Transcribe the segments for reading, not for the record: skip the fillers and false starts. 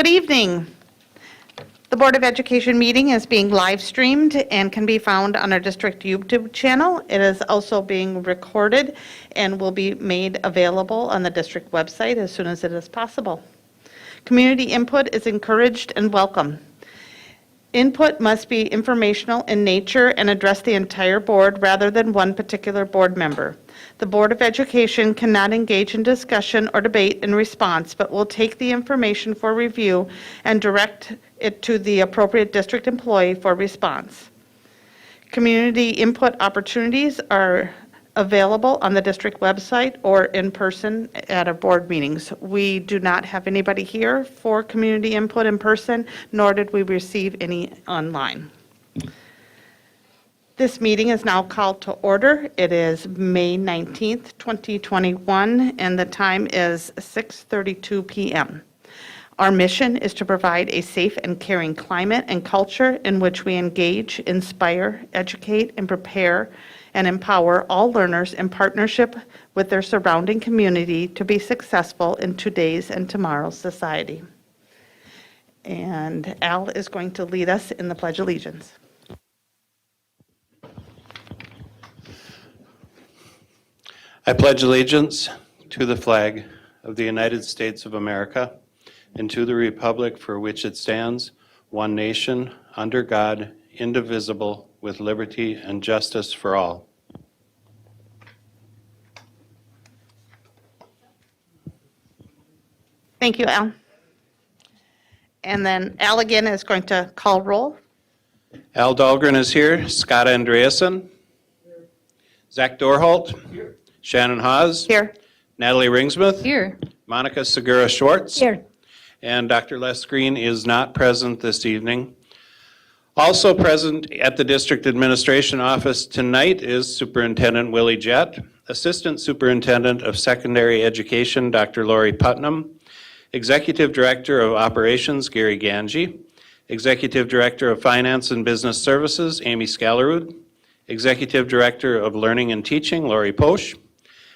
Good evening. The Board of Education meeting is being live streamed and can be found on our district YouTube channel. It is also being recorded and will be made available on the district website as soon as it is possible. Community input is encouraged and welcome. Input must be informational in nature and address the entire board rather than one particular board member. The Board of Education cannot engage in discussion or debate in response, but will take the information for review and direct it to the appropriate district employee for response. Community input opportunities are available on the district website or in person at our board meetings. We do not have anybody here for community input in person, nor did we receive any online. This meeting is now called to order. It is May 19th, 2021, and the time is 6:32 p.m. Our mission is to provide a safe and caring climate and culture in which we engage, inspire, educate, and prepare and empower all learners in partnership with their surrounding community to be successful in today's and tomorrow's society. And Al is going to lead us in the Pledge of Allegiance. I pledge allegiance to the flag of the United States of America and to the republic for which it stands, one nation, under God, indivisible, with liberty and justice for all. Thank you, Al. And then Al again is going to call roll. Al Dahlgren is here. Scott Andreasen. Zach Dorholt. Here. Shannon Haas. Here. Natalie Ringsmith. Here. Monica Segura Schwartz. Here. And Dr. Les Green is not present this evening. Also present at the District Administration Office tonight is Superintendent Willie Jett, Assistant Superintendent of Secondary Education, Dr. Lori Putnam, Executive Director of Operations, Gary Ganji, Executive Director of Finance and Business Services, Amy Scalarud, Executive Director of Learning and Teaching, Lori Posch,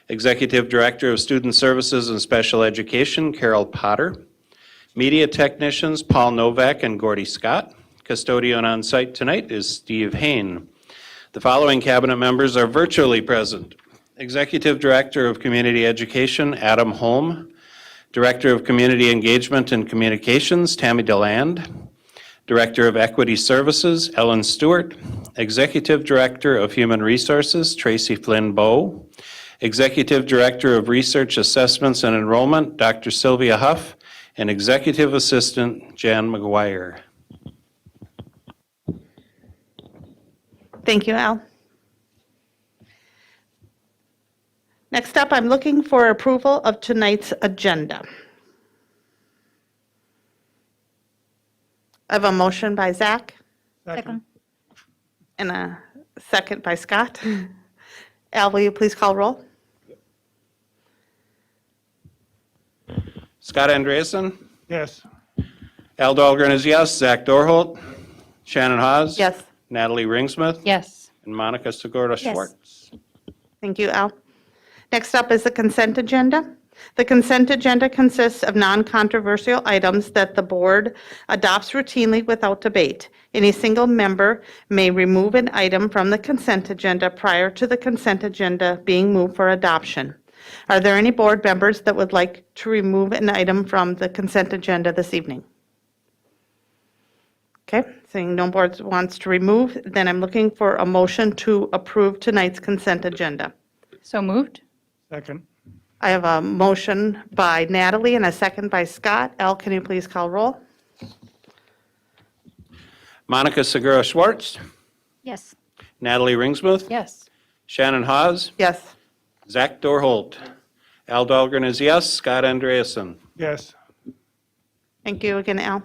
Executive Director of Student Services and Special Education, Carol Potter, Media Technicians, Paul Novak and Gordy Scott. Custodian on site tonight is Steve Hain. The following cabinet members are virtually present. Executive Director of Community Education, Adam Holm. Director of Community Engagement and Communications, Tammy DeLand. Director of Equity Services, Ellen Stewart. Executive Director of Human Resources, Tracy Flynn Bowe. Executive Director of Research Assessments and Enrollment, Dr. Sylvia Huff. And Executive Assistant, Jan McGuire. Thank you, Al. Next up, I'm looking for approval of tonight's agenda. I have a motion by Zach. Second. And a second by Scott. Al, will you please call roll? Scott Andreasen. Yes. Al Dahlgren is yes. Zach Dorholt. Shannon Haas. Yes. Natalie Ringsmith. Yes. And Monica Segura Schwartz. Thank you, Al. Next up is the consent agenda. The consent agenda consists of non-controversial items that the board adopts routinely without debate. Any single member may remove an item from the consent agenda prior to the consent agenda being moved for adoption. Are there any board members that would like to remove an item from the consent agenda this evening? Okay, seeing no board wants to remove, then I'm looking for a motion to approve tonight's consent agenda. So moved? Second. I have a motion by Natalie and a second by Scott. Al, can you please call roll? Monica Segura Schwartz. Yes. Natalie Ringsmith. Yes. Shannon Haas. Yes. Zach Dorholt. Al Dahlgren is yes. Scott Andreasen. Yes. Thank you again, Al.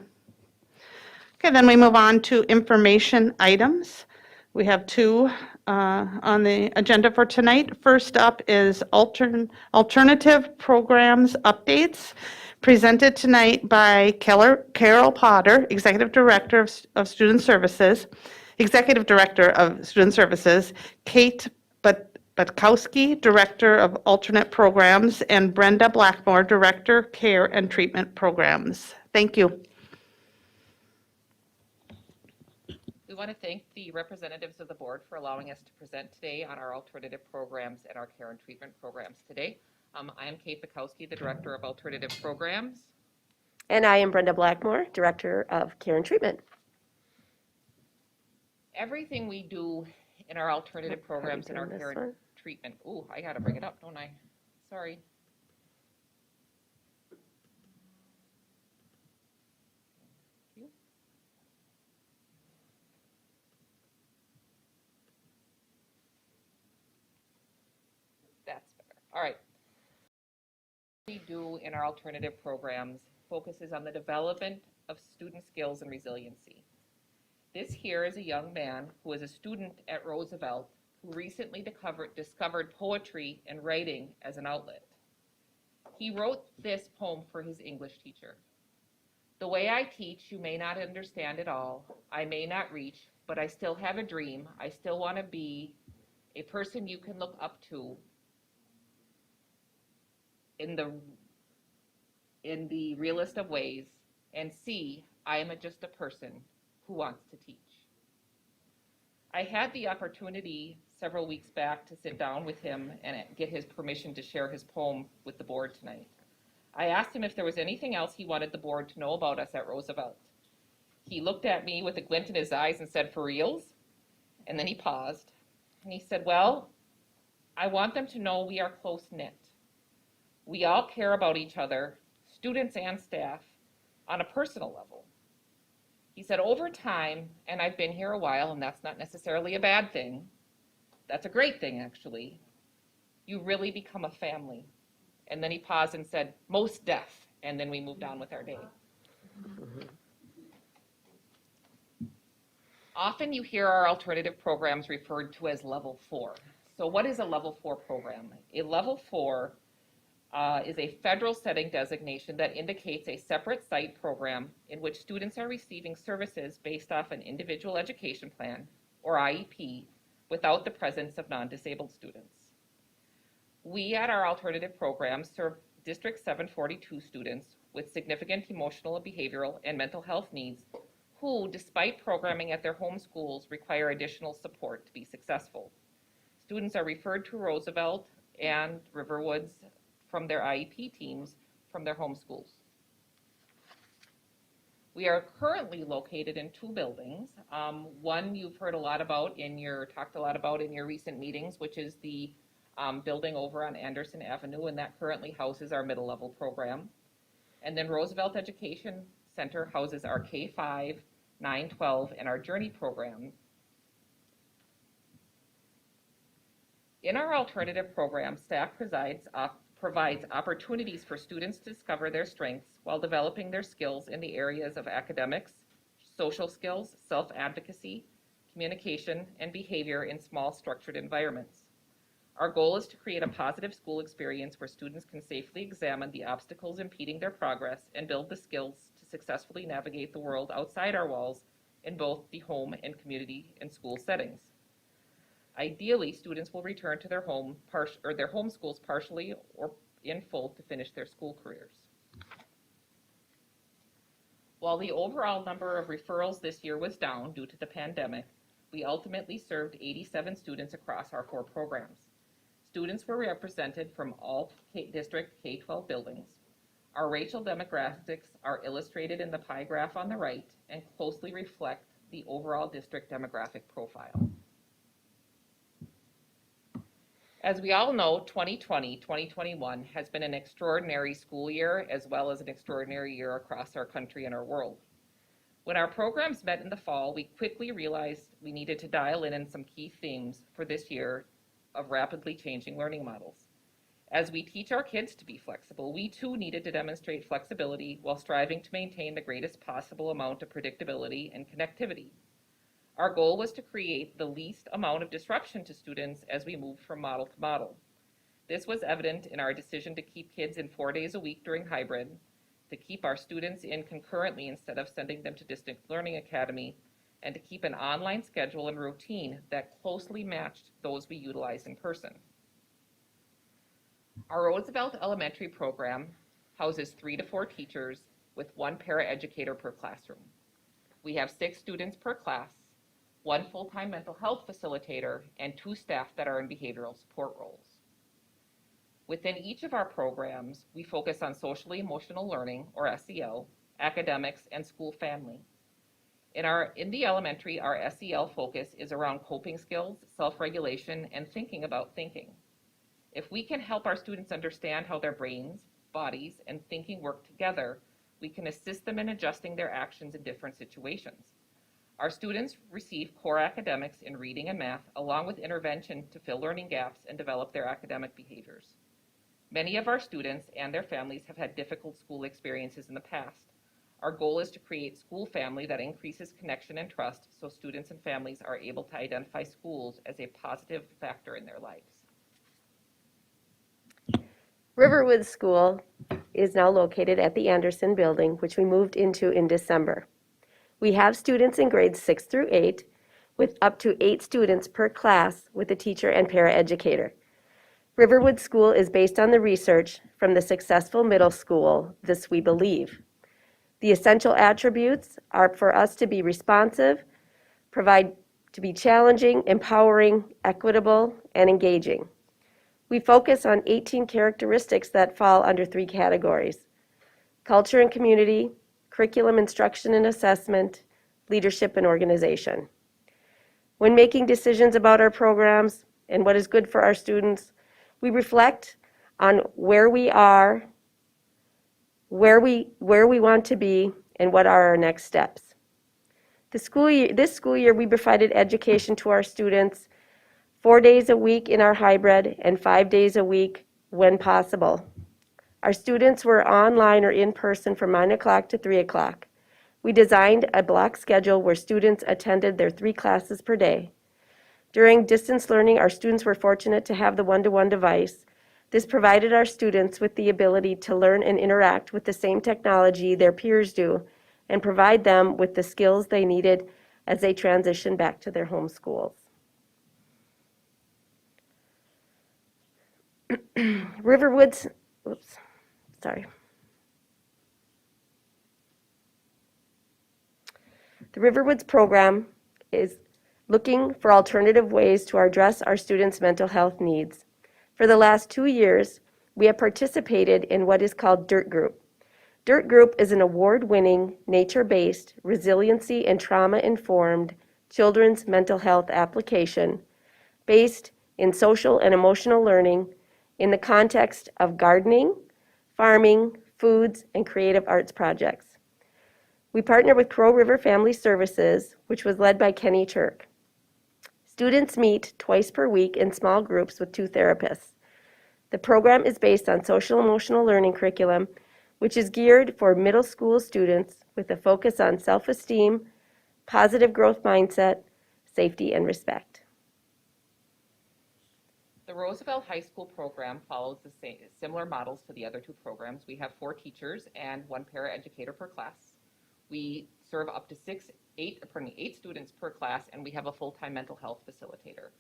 Okay, then we move on to information items. We have two on the agenda for tonight. First up is alternative programs updates, presented tonight by Carol Potter, Executive Director of Student Services, Executive Director of Student Services, Kate Butkowski, Director of Alternate Programs, and Brenda Blackmore, Director, Care and Treatment Programs. Thank you. want to thank the representatives of the board for allowing us to present today on our alternative programs and our care and treatment programs today. I am Kate Bukowski, the Director of Alternative Programs. And I am Brenda Blackmore, Director of Care and Treatment. Everything we do in our alternative programs and our turn this care one? and treatment, ooh, I gotta bring it up, don't I? Sorry. Thank you. That's better. All right. What we do in our alternative programs focuses on the development of student skills and resiliency. This here is a young man who is a student at Roosevelt who recently discovered poetry and writing as an outlet. He wrote this poem for his English teacher. The way I teach, you may not understand it all. I may not reach, but I still have a dream. I still want to be a person you can look up to in the realest of ways and see I am just a person who wants to teach. I had the opportunity several weeks back to sit down with him and get his permission to share his poem with the board tonight. I asked him if there was anything else he wanted the board to know about us at Roosevelt. He looked at me with a glint in his eyes and said, "For reals?" And then he paused and he said, "Well, I want them to know we are close-knit. We all care about each other, students and staff, on a personal level." He said, "Over time, and I've been here a while, and that's not necessarily a bad thing. That's a great thing, actually. You really become a family." And then he paused and said, "Most deaf," and then we moved on with our day. Often you hear our alternative programs referred to as level 4. So what is a level 4 program? A level 4 is a federal setting designation that indicates a separate site program in which students are receiving services based off an individual education plan, or IEP, without the presence of non-disabled students. We at our alternative program serve District 742 students with significant emotional, behavioral, and mental health needs who, despite programming at their home schools, require additional support to be successful. Students are referred to Roosevelt and Riverwoods from their IEP teams from their home schools. We are currently located in 2 buildings. One you've heard talked a lot about in your recent meetings, which is the building over on Anderson Avenue, and that currently houses our middle level program. And then Roosevelt Education Center houses our K-5, 9-12, and our Journey program. In our alternative program, staff provides opportunities for students to discover their strengths while developing their skills in the areas of academics, social skills, self-advocacy, communication, and behavior in small structured environments. Our goal is to create a positive school experience where students can safely examine the obstacles impeding their progress and build the skills to successfully navigate the world outside our walls in both the home and community and school settings. Ideally, students will return to their home schools partially or in full to finish their school careers. While the overall number of referrals this year was down due to the pandemic, we ultimately served 87 students across our 4 programs. Students were represented from all district K-12 buildings. Our racial demographics are illustrated in the pie graph on the right and closely reflect the overall district demographic profile. As we all know, 2020-2021 has been an extraordinary school year as well as an extraordinary year across our country and our world. When our programs met in the fall, we quickly realized we needed to dial in some key themes for this year of rapidly changing learning models. As we teach our kids to be flexible, we too needed to demonstrate flexibility while striving to maintain the greatest possible amount of predictability and connectivity. Our goal was to create the least amount of disruption to students as we moved from model to model. This was evident in our decision to keep kids in 4 days a week during hybrid, to keep our students in concurrently instead of sending them to Distant Learning Academy, and to keep an online schedule and routine that closely matched those we utilize in person. Our Roosevelt Elementary program houses 3 to 4 teachers with 1 paraeducator per classroom. We have 6 students per class. 1 full-time mental health facilitator, and 2 staff that are in behavioral support roles. Within each of our programs, we focus on socially emotional learning, or SEL, academics, and school family. In the elementary, our SEL focus is around coping skills, self-regulation, and thinking about thinking. If we can help our students understand how their brains, bodies, and thinking work together, we can assist them in adjusting their actions in different situations. Our students receive core academics in reading and math, along with intervention to fill learning gaps and develop their academic behaviors. Many of our students and their families have had difficult school experiences in the past. Our goal is to create school family that increases connection and trust so students and families are able to identify schools as a positive factor in their lives. Riverwood School is now located at the Anderson Building, which we moved into in December. We have students in grades 6 through 8, with up to 8 students per class with a teacher and paraeducator. Riverwood School is based on the research from the successful middle school, This We Believe. The essential attributes are for us to be responsive, to be challenging, empowering, equitable, and engaging. We focus on 18 characteristics that fall under 3 categories: culture and community, curriculum, instruction and assessment, leadership and organization. When making decisions about our programs and what is good for our students, we reflect on where we are, where we want to be, and what are our next steps. This school year, we provided education to our students 4 days a week in our hybrid and 5 days a week when possible. Our students were online or in person from 9 o'clock to 3 o'clock. We designed a block schedule where students attended their 3 classes per day. During distance learning, our students were fortunate to have the one-to-one device. This provided our students with the ability to learn and interact with the same technology their peers do and provide them with the skills they needed as they transition back to their home schools. Riverwoods The Riverwoods program is looking for alternative ways to address our students' mental health needs. For the last 2 years, we have participated in what is called DIRT Group. DIRT Group is an award-winning, nature-based, resiliency and trauma-informed children's mental health application based in social and emotional learning in the context of gardening, farming, foods, and creative arts projects. We partner with Crow River Family Services, which was led by Kenny Turk. Students meet twice per week in small groups with 2 therapists. The program is based on social emotional learning curriculum, which is geared for middle school students with a focus on self-esteem, positive growth mindset, safety, and respect. The Roosevelt High School program follows the similar models to the other 2 programs. We have 4 teachers and 1 paraeducator per class. We serve up to 8 students per class, and we have a full-time mental health facilitator.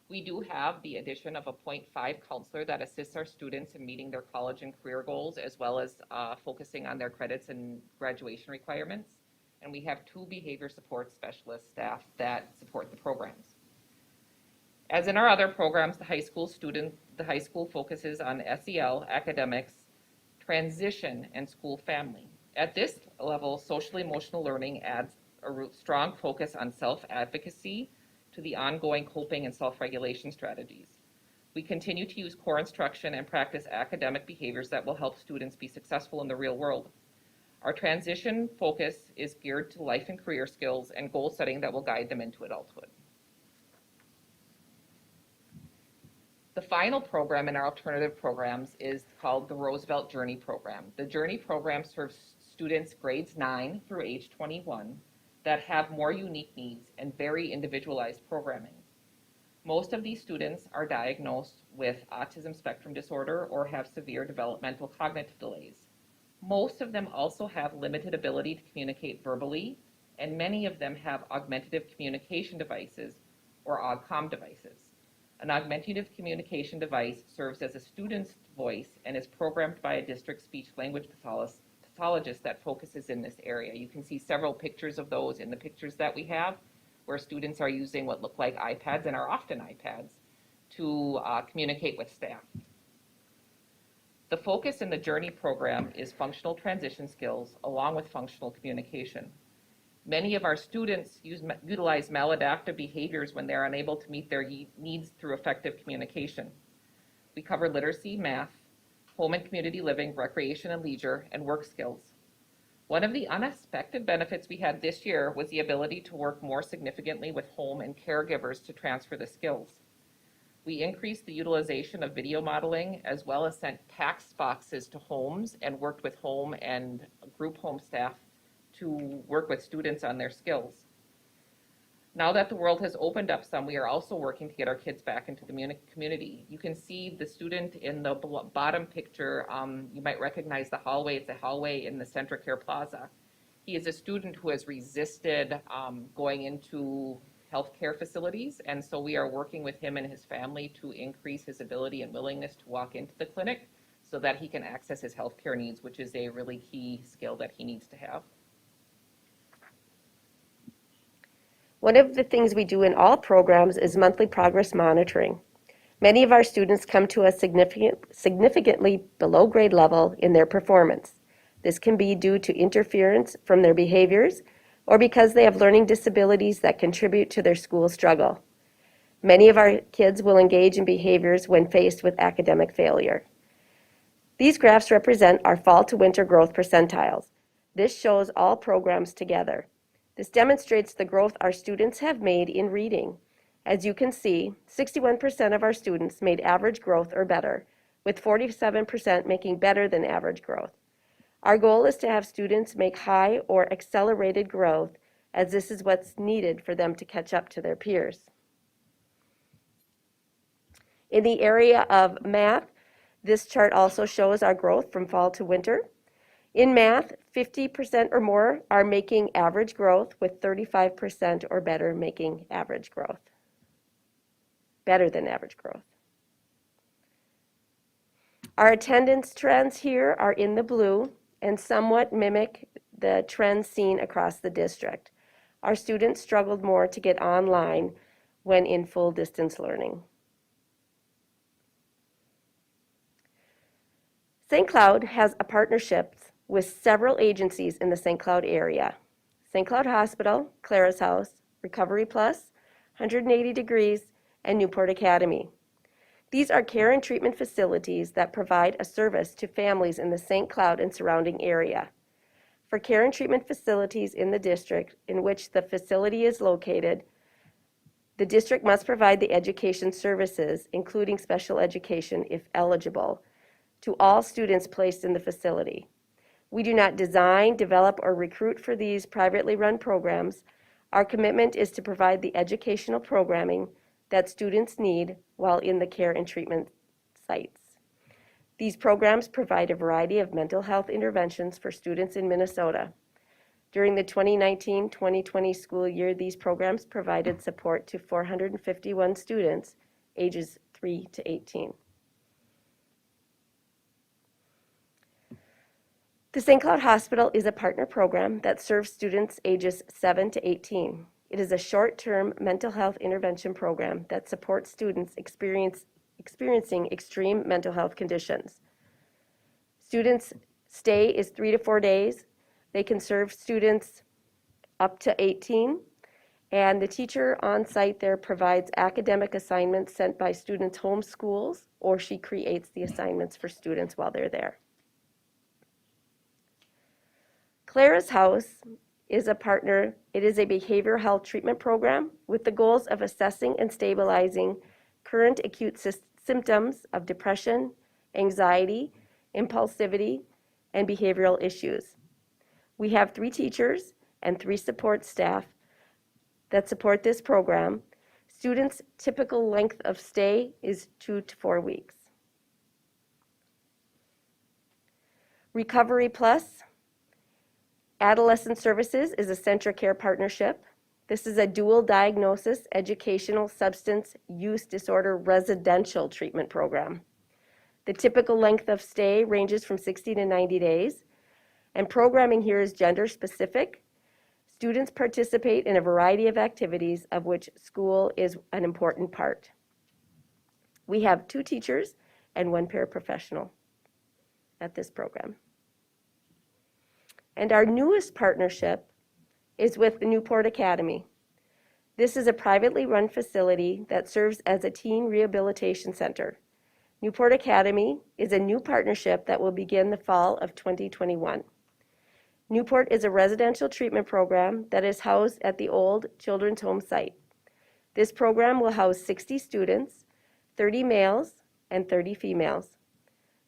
We do have the addition of a 0.5 counselor that assists our students in meeting their college and career goals, as well as focusing on their credits and graduation requirements. And we have 2 behavior support specialist staff that support the programs. As in our other programs, the high school focuses on SEL, academics, transition, and school family. At this level, social emotional learning adds a strong focus on self-advocacy to the ongoing coping and self-regulation strategies. We continue to use core instruction and practice academic behaviors that will help students be successful in the real world. Our transition focus is geared to life and career skills and goal setting that will guide them into adulthood. The final program in our alternative programs is called the Roosevelt Journey Program. The Journey Program serves students grades 9 through age 21 that have more unique needs and very individualized programming. Most of these students are diagnosed with autism spectrum disorder or have severe developmental cognitive delays. Most of them also have limited ability to communicate verbally, and many of them have augmentative communication devices or AUGCOM devices. An augmentative communication device serves as a student's voice and is programmed by a district speech-language pathologist that focuses in this area. You can see several pictures of those in the pictures that we have. where students are using what look like iPads and are often iPads to communicate with staff. The focus in the Journey program is functional transition skills along with functional communication. Many of our students utilize maladaptive behaviors when they're unable to meet their needs through effective communication. We cover literacy, math, home and community living, recreation and leisure, and work skills. One of the unexpected benefits we had this year was the ability to work more significantly with home and caregivers to transfer the skills. We increased the utilization of video modeling as well as sent tax boxes to homes and worked with home and group home staff to work with students on their skills. Now that the world has opened up some, we are also working to get our kids back into the community. You can see the student in the bottom picture. You might recognize the hallway. It's a hallway in the Centricare Plaza. He is a student who has resisted going into healthcare facilities, and so we are working with him and his family to increase his ability and willingness to walk into the clinic so that he can access his healthcare needs, which is a really key skill that he needs to have. One of the things we do in all programs is monthly progress monitoring. Many of our students come to us significantly below grade level in their performance. This can be due to interference from their behaviors or because they have learning disabilities that contribute to their school struggle. Many of our kids will engage in behaviors when faced with academic failure. These graphs represent our fall to winter growth percentiles. This shows all programs together. This demonstrates the growth our students have made in reading. As you can see, 61% of our students made average growth or better, with 47% making better than average growth. Our goal is to have students make high or accelerated growth, as this is what's needed for them to catch up to their peers. In the area of math, this chart also shows our growth from fall to winter. In math, 50% or more are making average growth, with 35% or better making average growth, better than average growth. Our attendance trends here are in the blue and somewhat mimic the trends seen across the district. Our students struggled more to get online when in full distance learning. St. Cloud has a partnership with several agencies in the St. Cloud area. St. Cloud Hospital, Claras House, Recovery Plus, 180 Degrees, and Newport Academy. These are care and treatment facilities that provide a service to families in the St. Cloud and surrounding area. For care and treatment facilities in the district in which the facility is located, the district must provide the education services, including special education if eligible, to all students placed in the facility. We do not design, develop, or recruit for these privately run programs. Our commitment is to provide the educational programming that students need while in the care and treatment sites. These programs provide a variety of mental health interventions for students in Minnesota. During the 2019-2020 school year, these programs provided support to 451 students ages 3 to 18. The St. Cloud Hospital is a partner program that serves students ages 7 to 18. It is a short-term mental health intervention program that supports students experiencing extreme mental health conditions. Students' stay is 3 to 4 days. They can serve students up to 18, and the teacher on site there provides academic assignments sent by students' home schools, or she creates the assignments for students while they're there. Claras House is a partner. It is a behavioral health treatment program with the goals of assessing and stabilizing current acute symptoms of depression, anxiety, impulsivity, and behavioral issues. We have 3 teachers and 3 support staff that support this program. Students' typical length of stay is 2 to 4 weeks. Recovery Plus Adolescent Services is a Centricare partnership. This is a dual diagnosis educational substance use disorder residential treatment program. The typical length of stay ranges from 60 to 90 days, and programming here is gender specific. Students participate in a variety of activities of which school is an important part. We have 2 teachers and 1 paraprofessional at this program. And our newest partnership is with the Newport Academy. This is a privately run facility that serves as a teen rehabilitation center. Newport Academy is a new partnership that will begin the fall of 2021. Newport is a residential treatment program that is housed at the old Children's Home site. This program will house 60 students, 30 males and 30 females.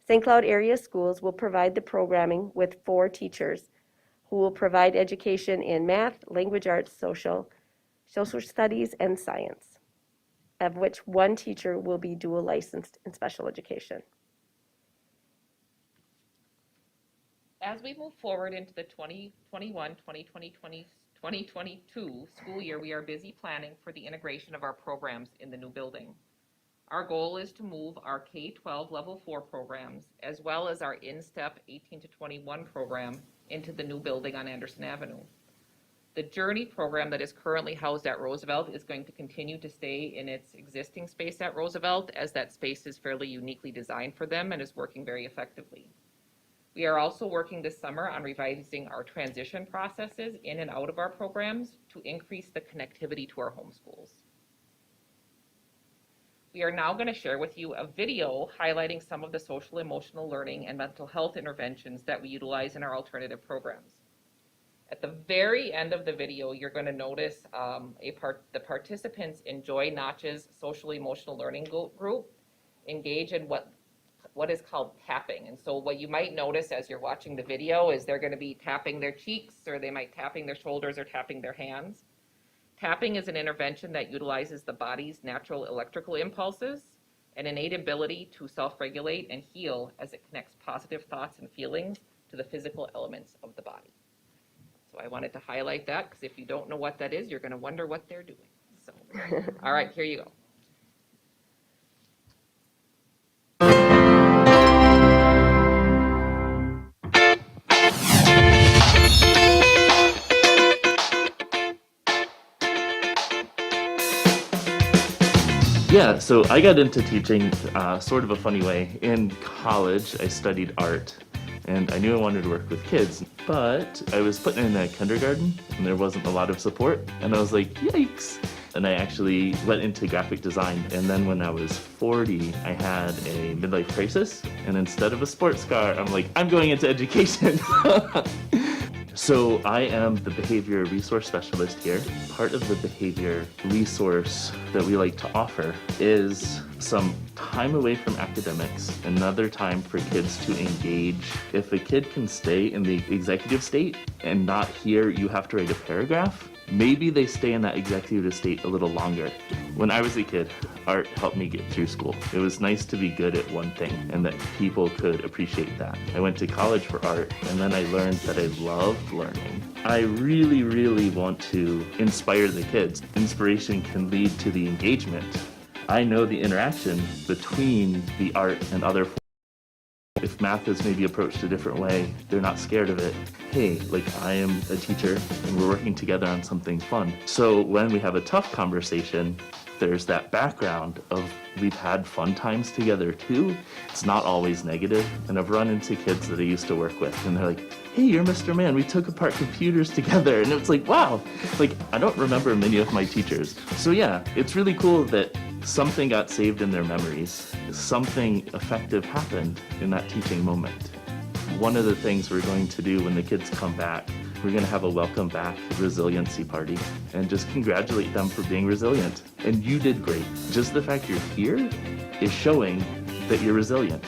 St. Cloud area schools will provide the programming with 4 teachers who will provide education in math, language arts, social studies, and science, of which 1 teacher will be dual licensed in special education. As we move forward into the 2021-2022 school year, we are busy planning for the integration of our programs in the new building. Our goal is to move our K-12 Level 4 programs, as well as our in-step 18 to 21 program, into the new building on Anderson Avenue. The Journey program that is currently housed at Roosevelt is going to continue to stay in its existing space at Roosevelt, as that space is fairly uniquely designed for them and is working very effectively. We are also working this summer on revising our transition processes in and out of our programs to increase the connectivity to our home schools. We are now going to share with you a video highlighting some of the social emotional learning and mental health interventions that we utilize in our alternative programs. At the very end of the video, you're going to notice the participants in Joy Notch's social emotional learning group engage in what is called tapping. And so what you might notice as you're watching the video is they're going to be tapping their cheeks, or they might tapping their shoulders or tapping their hands. Tapping is an intervention that utilizes the body's natural electrical impulses, an innate ability to self-regulate and heal as it connects positive thoughts and feelings to the physical elements of the body. So I wanted to highlight that, because if you don't know what that is, you're going to wonder what they're doing. So, all right, here you go. Yeah, so I got into teaching sort of a funny way. In college, I studied art, and I knew I wanted to work with kids, but I was put in a kindergarten, and there wasn't a lot of support, and I was like, yikes! And I actually went into graphic design, and then when I was 40, I had a midlife crisis, and instead of a sports car, I'm like, I'm going into education! So I am the behavior resource specialist here. Part of the behavior resource that we like to offer is some time away from academics, another time for kids to engage. If a kid can stay in the executive state and not hear you have to write a paragraph, maybe they stay in that executive state a little longer. When I was a kid, art helped me get through school. It was nice to be good at one thing and that people could appreciate that. I went to college for art, and then I learned that I loved learning. I really, really want to inspire the kids. Inspiration can lead to the engagement. I know the interaction between the art and other forms. If math is maybe approached a different way, they're not scared of it. Hey, like, I am a teacher and we're working together on something fun. So when we have a tough conversation, there's that background of we've had fun times together too. It's not always negative. And I've run into kids that I used to work with, and they're like, hey, you're Mr. Man, we took apart computers together. And it's like, wow, like, I don't remember many of my teachers. So yeah, it's really cool that something got saved in their memories. Something effective happened in that teaching moment. One of the things we're going to do when the kids come back, we're going to have a welcome back resiliency party and just congratulate them for being resilient. And you did great. Just the fact you're here is showing that you're resilient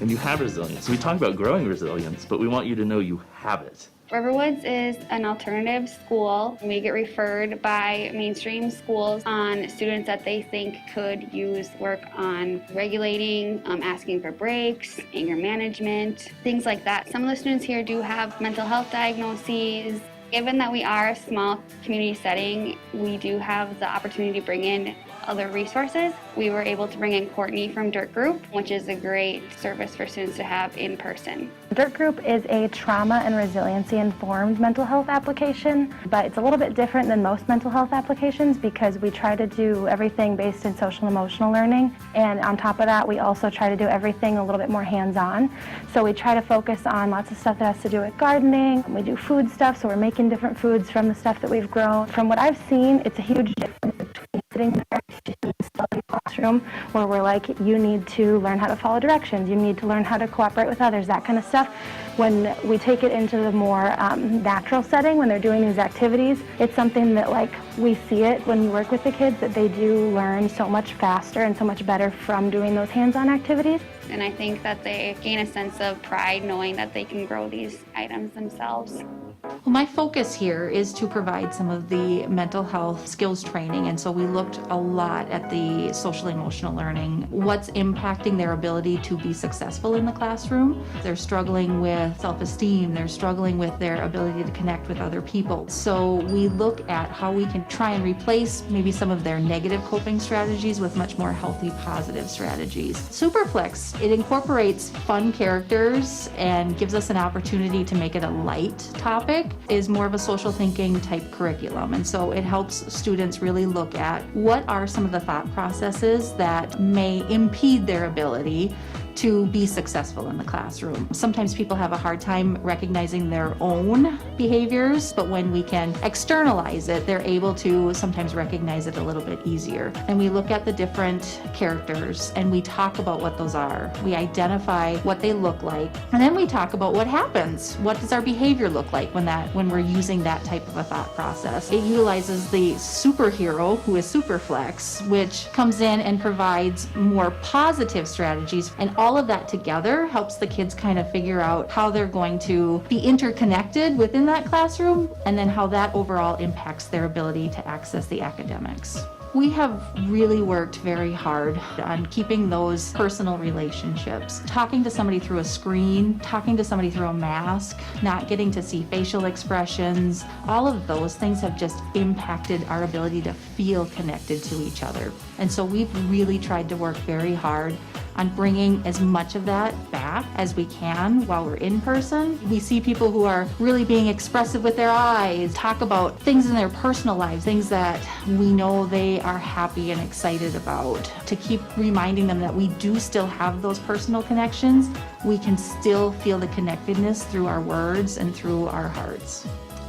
and you have resilience. We talk about growing resilience, but we want you to know you have it. Riverwoods is an alternative school. We get referred by mainstream schools on students that they think could use work on regulating, asking for breaks, anger management, things like that. Some of the students here do have mental health diagnoses. Given that we are a small community setting, we do have the opportunity to bring in other resources. We were able to bring in Courtney from Dirt Group, which is a great service for students to have in person. Dirt Group is a trauma and resiliency informed mental health application, but it's a little bit different than most mental health applications because we try to do everything based in social and emotional learning, and on top of that we also try to do everything a little bit more hands-on. So we try to focus on lots of stuff that has to do with gardening. We do food stuff, so we're making different foods from the stuff that we've grown. From what I've seen, it's a huge difference between sitting there in the study classroom where we're like, you need to learn how to follow directions, you need to learn how to cooperate with others, that kind of stuff. When we take it into the more natural setting, when they're doing these activities, it's something that like we see it when we work with the kids, that they do learn so much faster and so much better from doing those hands-on activities. And I think that they gain a sense of pride knowing that they can grow these items themselves. Well, my focus here is to provide some of the mental health skills training, and so we looked a lot at the social emotional learning, what's impacting their ability to be successful in the classroom. They're struggling with self-esteem, they're struggling with their ability to connect with other people. So we look at how we can try and replace maybe some of their negative coping strategies with much more healthy, positive strategies. Superflex, it incorporates fun characters and gives us an opportunity to make it a light topic, is more of a social thinking type curriculum. And so it helps students really look at what are some of the thought processes that may impede their ability to be successful in the classroom. Sometimes people have a hard time recognizing their own behaviors, but when we can externalize it, they're able to sometimes recognize it a little bit easier. And we look at the different characters and we talk about what those are. We identify what they look like, and then we talk about what happens. What does our behavior look like when we're using that type of a thought process? It utilizes the superhero, who is Superflex, which comes in and provides more positive strategies, and all of that together helps the kids kind of figure out how they're going to be interconnected within that classroom, and then how that overall impacts their ability to access the academics. We have really worked very hard on keeping those personal relationships. Talking to somebody through a screen, talking to somebody through a mask, not getting to see facial expressions, all of those things have just impacted our ability to feel connected to each other. And so we've really tried to work very hard on bringing as much of that back as we can while we're in person. We see people who are really being expressive with their eyes, talk about things in their personal lives, things that we know they are happy and excited about. To keep reminding them that we do still have those personal connections, we can still feel the connectedness through our words and through our hearts.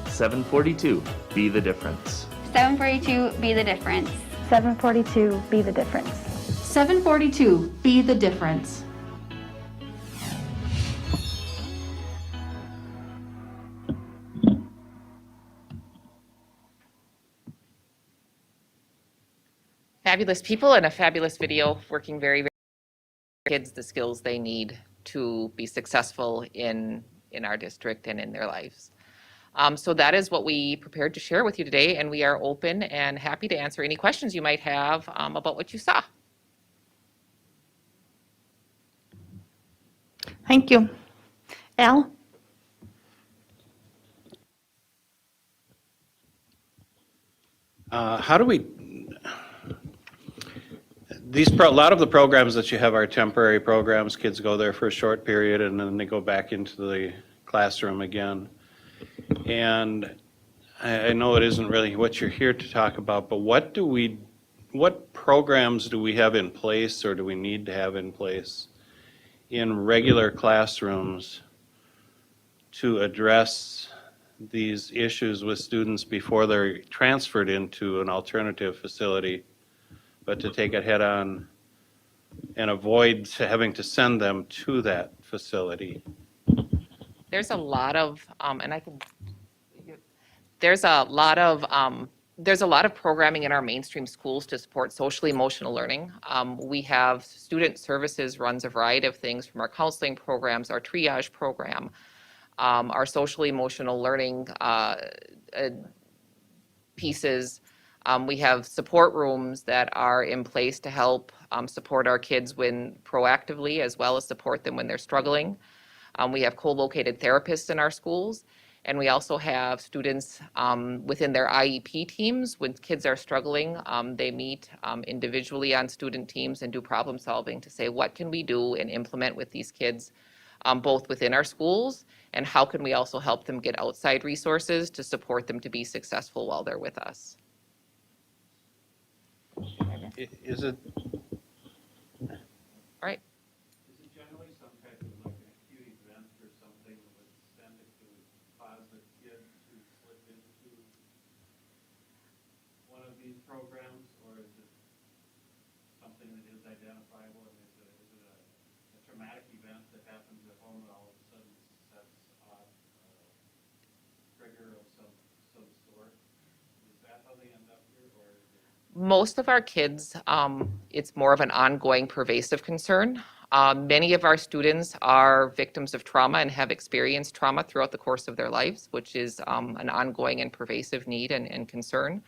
742, be the difference. 742, be the difference. 742, be the difference. 742, be the difference. Fabulous people and a fabulous video working very, very kids the skills they need to be successful in our district and in their lives. So that is what we prepared to share with you today, and we are open and happy to answer any questions you might have about what you saw. Thank you. Al? How do we, a lot of the programs that you have are temporary programs. Kids go there for a short period and then they go back into the classroom again. And I know it isn't really what you're here to talk about, but what programs do we have in place, or do we need to have in place in regular classrooms to address these issues with students before they're transferred into an alternative facility, but to take it head on and avoid having to send them to that facility? There's a lot of, there's a lot of programming in our mainstream schools to support social emotional learning. We have student services runs a variety of things, from our counseling programs, our triage program, our social emotional learning pieces. We have support rooms that are in place to help support our kids when proactively, as well as support them when they're struggling. We have co-located therapists in our schools. And we also have students within their IEP teams. When kids are struggling, they meet individually on student teams and do problem solving to say, what can we do and implement with these kids, both within our schools, and how can we also help them get outside resources to support them to be successful while they're with us. Is it? All right. Is it generally some type of like an acute event or something with systemic that would cause the kid to slip into one of these programs, or is it something that is identifiable? And is it a traumatic event that happens at home that all of a sudden sets off a trigger of some sort? Is that how they end up here, or is it? Most of our kids, it's more of an ongoing pervasive concern. Many of our students are victims of trauma and have experienced trauma throughout the course of their lives, which is an ongoing and pervasive need and concern.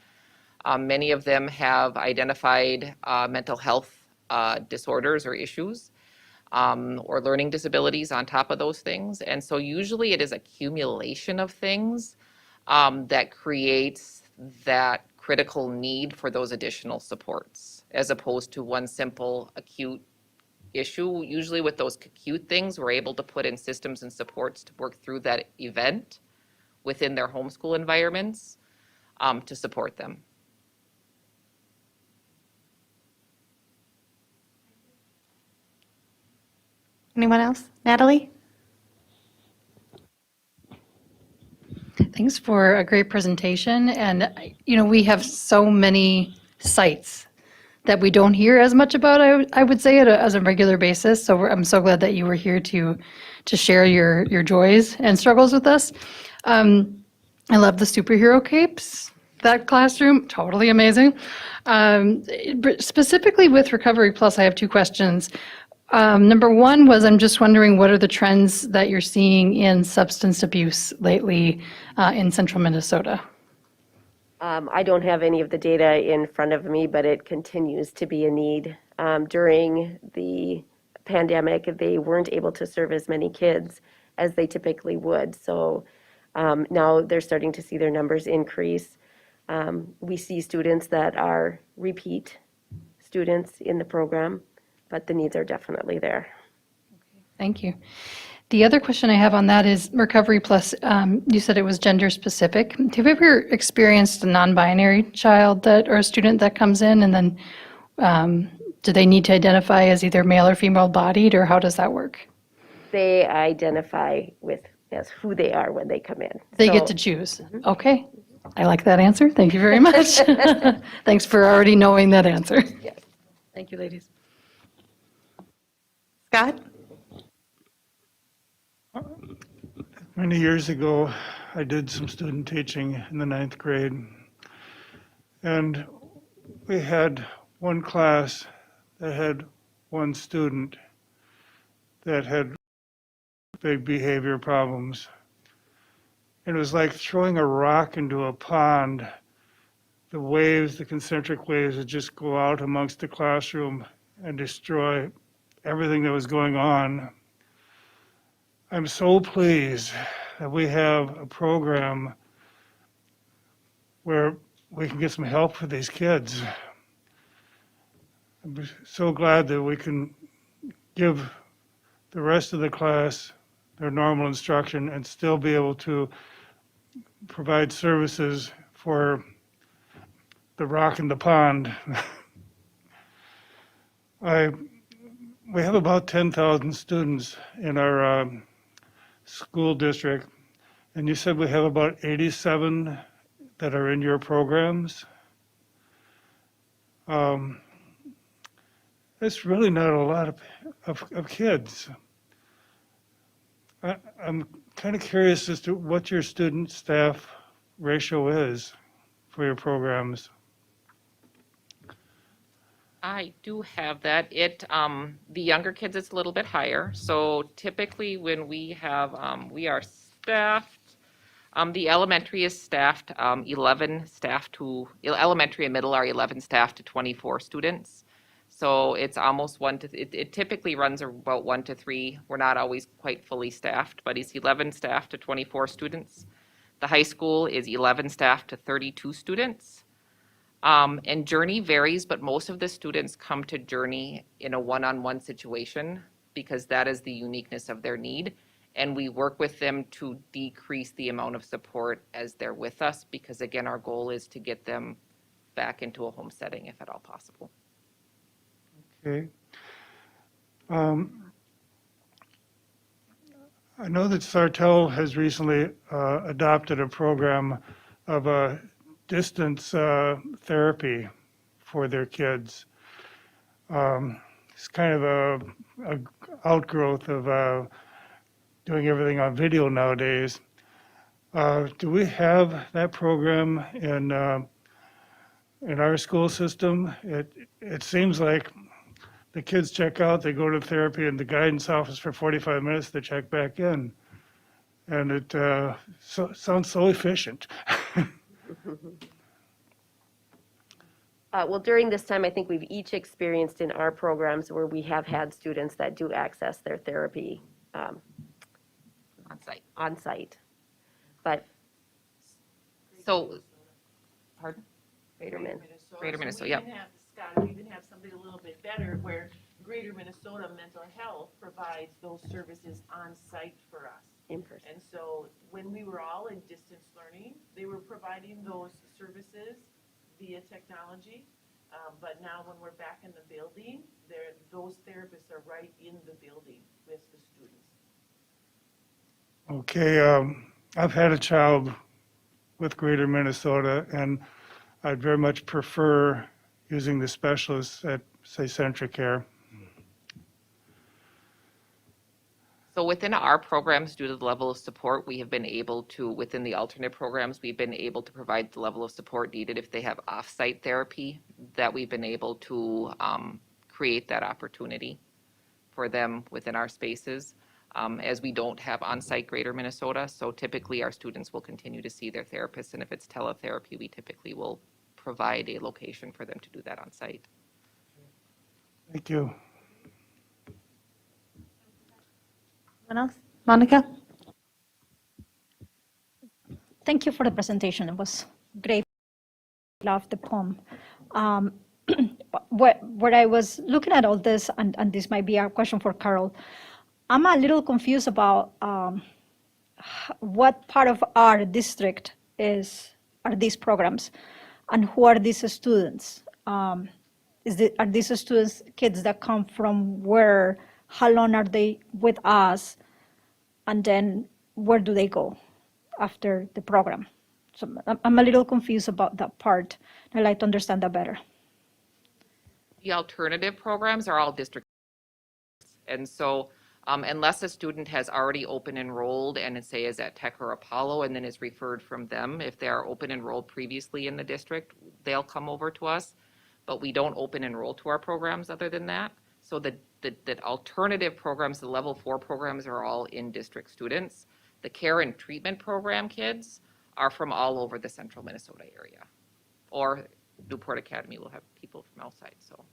Many of them have identified mental health disorders or issues, or learning disabilities on top of those things. And so usually it is accumulation of things that creates that critical need for those additional supports, as opposed to one simple acute issue. Usually with those acute things, we're able to put in systems and supports to work through that event within their homeschool environments to support them. Anyone else? Natalie? Thanks for a great presentation. And, we have so many sites that we don't hear as much about, I would say, as a regular basis. So I'm so glad that you were here to share your joys and struggles with us. I love the superhero capes. That classroom, totally amazing. Specifically with Recovery Plus, I have two questions. Number one was, I'm just wondering, what are the trends that you're seeing in substance abuse lately in central Minnesota? I don't have any of the data in front of me, but it continues to be a need. During the pandemic, they weren't able to serve as many kids as they typically would. So now they're starting to see their numbers increase. We see students that are repeat students in the program, but the needs are definitely there. Thank you. The other question I have on that is Recovery Plus. You said it was gender specific. Have you ever experienced a non-binary child or a student that comes in, and then do they need to identify as either male or female bodied, or how does that work? They identify as who they are when they come in. They So- get to choose. Okay. I like that answer. Thank you very much. Thanks for already knowing that answer. Yes. Thank you, ladies. Scott? Many years ago, I did some student teaching in the 9th grade. And we had one class that had one student that had big behavior problems. And it was like throwing a rock into a pond. The waves, the concentric waves, would just go out amongst the classroom and destroy everything that was going on. I'm so pleased that we have a program where we can get some help for these kids. I'm so glad that we can give the rest of the class their normal instruction and still be able to provide services for the rock in the pond. We have about 10,000 students in our school district, and you said we have about 87 that are in your programs. That's really not a lot of kids. I'm kind of curious as to what your student staff ratio is for your programs. I do have that. The younger kids, it's a little bit higher. So typically when we have, we are staffed, the elementary is staffed, 11 staff to, elementary and middle are 11 staff to 24 students. So it's almost it typically runs about 1 to 3. We're not always quite fully staffed, but it's 11 staff to 24 students. The high school is 11 staff to 32 students. And Journey varies, but most of the students come to Journey in a one-on-one situation because that is the uniqueness of their need. And we work with them to decrease the amount of support as they're with us because, again, our goal is to get them back into a home setting if at all possible. Okay. I know that Sartell has recently adopted a program of distance therapy for their kids. It's kind of a outgrowth of doing everything on video nowadays. Do we have that program in our school system? It seems like the kids check out, they go to therapy in the guidance office for 45 minutes, they check back in. And it sounds so efficient. Well, during this time, I think we've each experienced in our programs where we have had students that do access their therapy On site. on site. But So, pardon? Greater Min. Greater Minnesota, So yep. we even have, Scott, we even have something a little bit better where Greater Minnesota Mental Health provides those services on site for us. in person. And so when we were all in distance learning, they were providing those services via technology. But now when we're back in the building, those therapists are right in the building with the students. Okay, I've had a child with Greater Minnesota, and I'd very much prefer using the specialists at, say, Centricare. So within our programs, due to the level of support, we have been able to, within the alternate programs, we've been able to provide the level of support needed if they have off-site therapy, that we've been able to create that opportunity for them within our spaces, as we don't have on-site Greater Minnesota. So typically, our students will continue to see their therapists, and if it's teletherapy, we typically will provide a location for them to do that on-site. Thank you. Anyone else? Monica? Thank you for the presentation. It was great. Love the poem. What I was looking at all this, and this might be a question for Carol, I'm a little confused about what part of our district are these programs, and who are these students? Are these students kids that come from where? How long are they with us? And then where do they go after the program? So I'm a little confused about that part. I'd like to understand that better. The alternative programs are all district. And so unless a student has already open enrolled and say is at Tech or Apollo and then is referred from them, if they are open enrolled previously in the district, they'll come over to us. But we don't open enroll to our programs other than that. So the alternative programs, the level 4 programs are all in-district students. The care and treatment program kids are from all over the central Minnesota area. Or Newport Academy will have people from outside, so.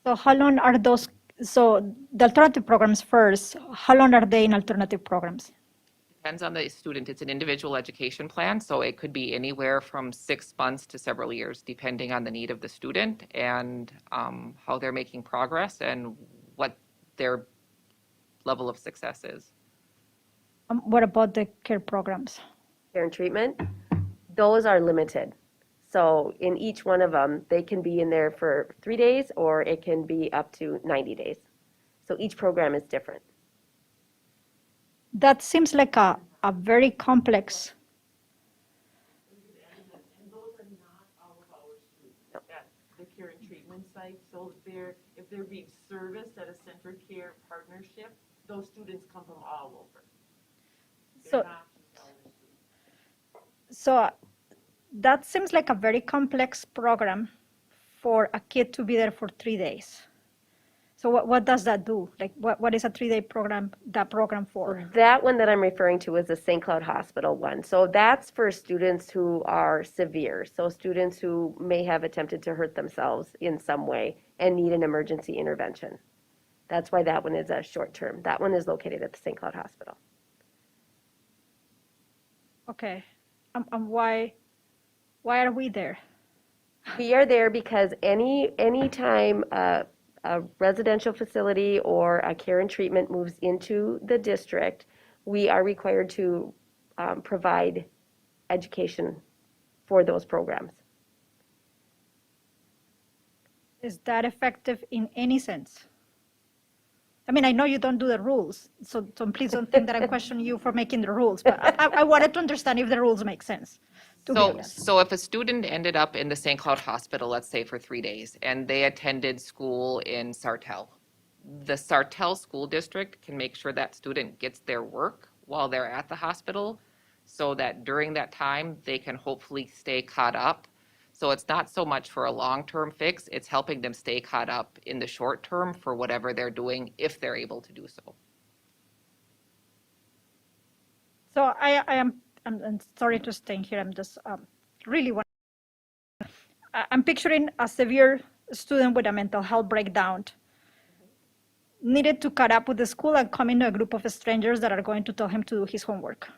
So how long are those, so the alternative programs first, how long are they in alternative programs? Depends on the student. It's an individual education plan, so it could be anywhere from 6 months to several years, depending on the need of the student and how they're making progress and what their level of success is. What about the care programs? Care and treatment, those are limited. So in each one of them, they can be in there for 3 days or it can be up to 90 days. So each program is different. That seems like a very complex. And those are not all of our students at the care and treatment site. So if they're being serviced at a Center Care partnership, those students come from all over. They're So, not just our students. so that seems like a very complex program for a kid to be there for 3 days. So what does that do? Like what is a 3-day program, that program for? That one that I'm referring to is the St. Cloud Hospital one. So that's for students who are severe. So students who may have attempted to hurt themselves in some way and need an emergency intervention. That's why that one is a short term. That one is located at the St. Cloud Hospital. Okay. And why are we there? We are there because any time a residential facility or a care and treatment moves into the district, we are required to provide education for those programs. Is that effective in any sense? I mean, I know you don't do the rules, so please don't think that I'm questioning you for making the rules, but I wanted to understand if the rules make sense, to be honest. So if a student ended up in the St. Cloud Hospital, let's say for 3 days, and they attended school in Sartell, the Sartell School District can make sure that student gets their work while they're at the hospital, so that during that time, they can hopefully stay caught up. So it's not so much for a long-term fix, it's helping them stay caught up in the short term for whatever they're doing, if they're able to do so. So I'm sorry to stay here, I'm just really want. I'm picturing a severe student with a mental health breakdown needed to cut up with the school and come into a group of strangers that are going to tell him to do his homework.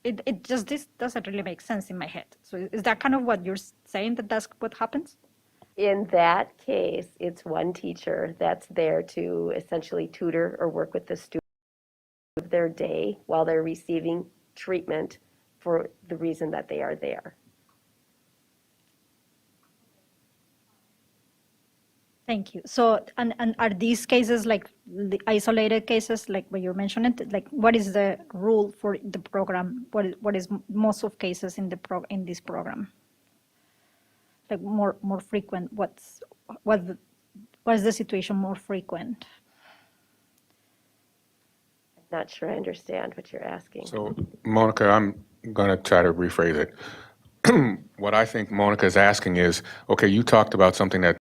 This doesn't really make sense in my head. So is that kind of what you're saying, that that's what happens? In that case, it's one teacher that's there to essentially tutor or work with the student of their day while they're receiving treatment for the reason that they are there. Thank you. So, and are these cases like the isolated cases, like what you're mentioning? Like, what is the rule for the program? What is most of cases in this program? Like more frequent. What's the situation more frequent? Not sure I understand what you're asking. So, Monica, I'm going to try to rephrase it. What I think Monica is asking is, okay, you talked about something that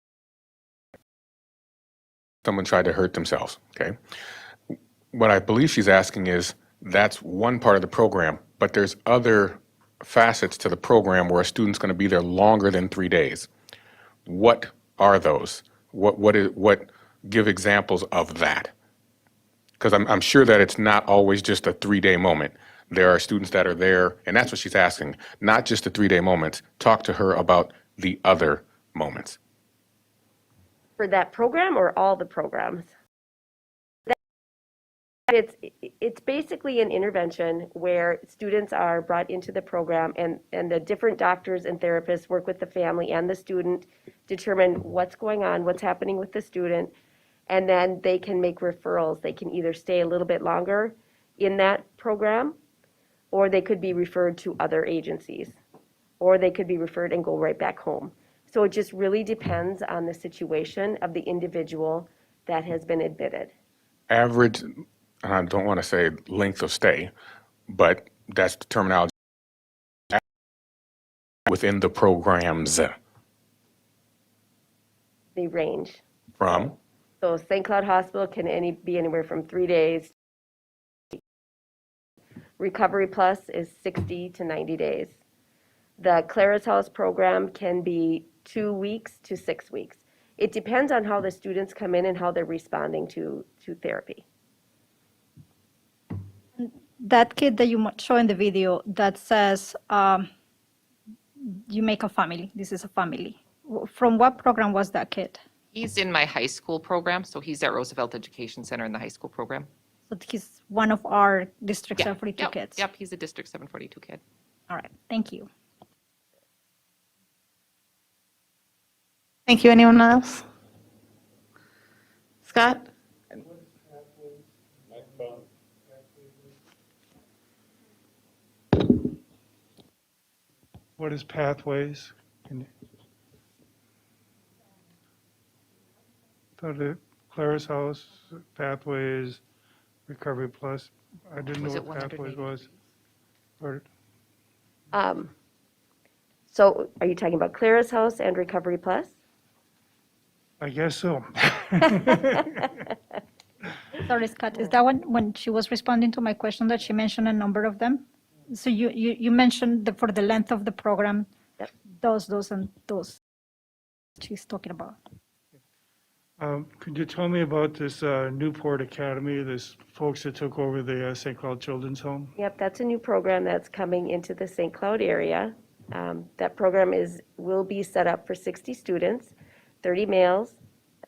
someone tried to hurt themselves, okay? What I believe she's asking is, that's one part of the program, but there's other facets to the program where a student's going to be there longer than 3 days. What are those? What give examples of that? Because I'm sure that it's not always just a 3-day moment. There are students that are there, and that's what she's asking, not just the 3-day moments. Talk to her about the other moments. For that program or all the programs? It's basically an intervention where students are brought into the program and the different doctors and therapists work with the family and the student, determine what's going on, what's happening with the student, and then they can make referrals. They can either stay a little bit longer in that program, or they could be referred to other agencies, or they could be referred and go right back home. So it just really depends on the situation of the individual that has been admitted. Average, and I don't want to say length of stay, but that's the terminology within the programs. They range. From? So St. Cloud Hospital can be anywhere from 3 days. Recovery Plus is 60 to 90 days. The Claras House program can be 2 weeks to 6 weeks. It depends on how the students come in and how they're responding to therapy. That kid that you show in the video that says you make a family. This is a family. From what program was that kid? He's in my high school program, so he's at Roosevelt Education Center in the high school program. So he's one of our District 742 kids. Yep, he's a District 742 kid. All right, thank you. Thank you. Anyone else? Scott? What is pathways? So the Claras House, pathways, Recovery Plus. I didn't know what pathways was. Or, So are you talking about Claras House and Recovery Plus? I guess so. Sorry, Scott, is that when she was responding to my question that she mentioned a number of them? So you mentioned for the length of the program, Yep. those and those she's talking about. Could you tell me about this Newport Academy, this folks that took over the St. Cloud Children's Home? Yep, that's a new program that's coming into the St. Cloud area. That program will be set up for 60 students, 30 males,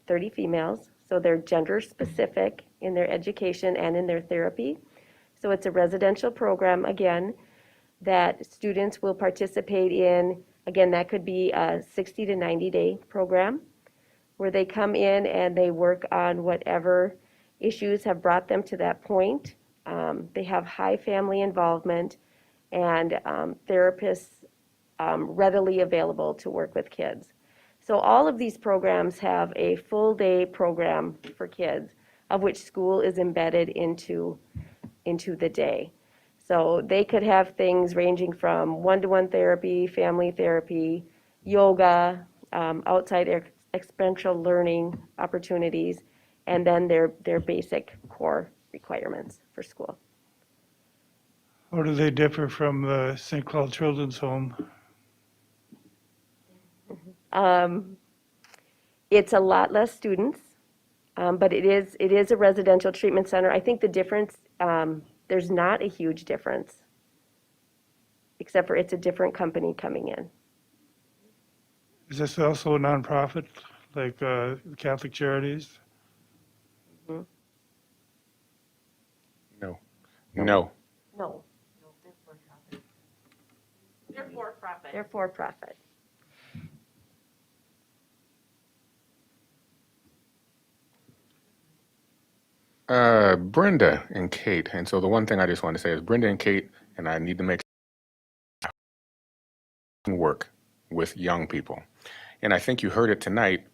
30 females, so they're gender specific in their education and in their therapy. So it's a residential program, again, that students will participate in. Again, that could be a 60 to 90-day program where they come in and they work on whatever issues have brought them to that point. They have high family involvement and therapists readily available to work with kids. So all of these programs have a full day program for kids, of which school is embedded into the day. So they could have things ranging from one-to-one therapy, family therapy, yoga, outside experiential learning opportunities, and then their basic core requirements for school. How do they differ from the St. Cloud Children's Home? It's a lot less students, but it is a residential treatment center. I think the difference, there's not a huge difference, except for it's a different company coming in. Is this also a nonprofit, like Catholic Charities? Mm-hmm. No. No, No, they're for-profit. They're for-profit. they're for-profit. Brenda and Kate, and so the one thing I just want to say is Brenda and Kate, and I need to make work with young people. And I think you heard it tonight.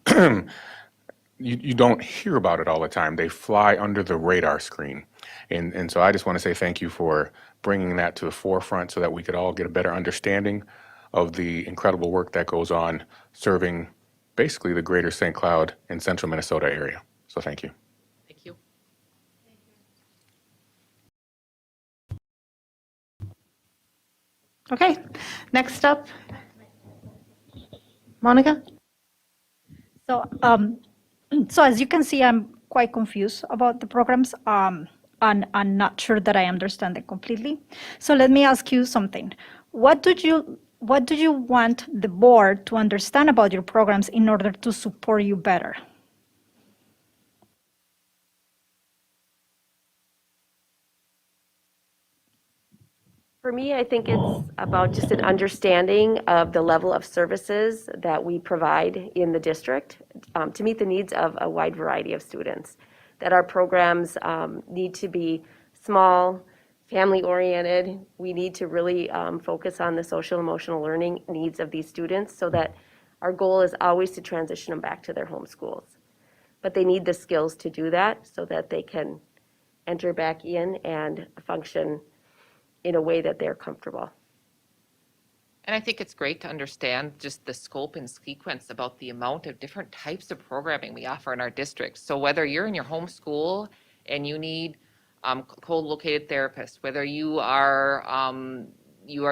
You don't hear about it all the time. They fly under the radar screen. And so I just want to say thank you for bringing that to the forefront so that we could all get a better understanding of the incredible work that goes on serving basically the greater St. Cloud and central Minnesota area. So thank you. Thank you. Okay, next up, Monica? So, so as you can see, I'm quite confused about the programs. And I'm not sure that I understand it completely. So let me ask you something. What do you want the board to understand about your programs in order to support you better? For me, I think it's about just an understanding of the level of services that we provide in the district to meet the needs of a wide variety of students. That our programs need to be small, family-oriented. We need to really focus on the social emotional learning needs of these students so that our goal is always to transition them back to their home schools. But they need the skills to do that so that they can enter back in and function in a way that they're comfortable. And I think it's great to understand just the scope and sequence about the amount of different types of programming we offer in our district. So whether you're in your home school and you need co-located therapists, whether you are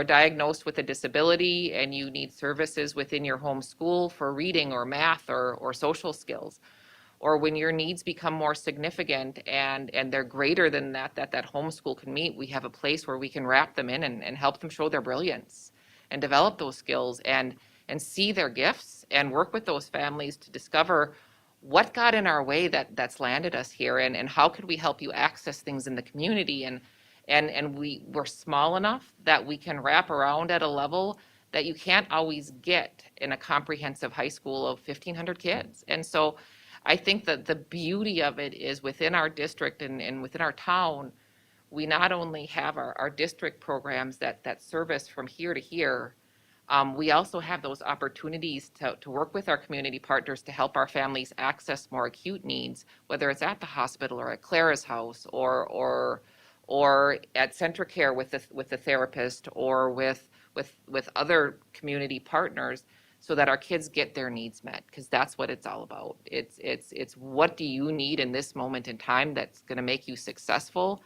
diagnosed with a disability and you need services within your home school for reading or math or social skills, or when your needs become more significant and they're greater than that homeschool can meet, we have a place where we can wrap them in and help them show their brilliance and develop those skills and see their gifts and work with those families to discover what got in our way that's landed us here and how could we help you access things in the community and we're small enough that we can wrap around at a level that you can't always get in a comprehensive high school of 1,500 kids. And so I think that the beauty of it is within our district and within our town, we not only have our district programs that service from here to here, we also have those opportunities to work with our community partners to help our families access more acute needs, whether it's at the hospital or at Claras House or at Centricare with the therapist or with other community partners, so that our kids get their needs met, because that's what it's all about. It's what do you need in this moment in time that's going to make you successful,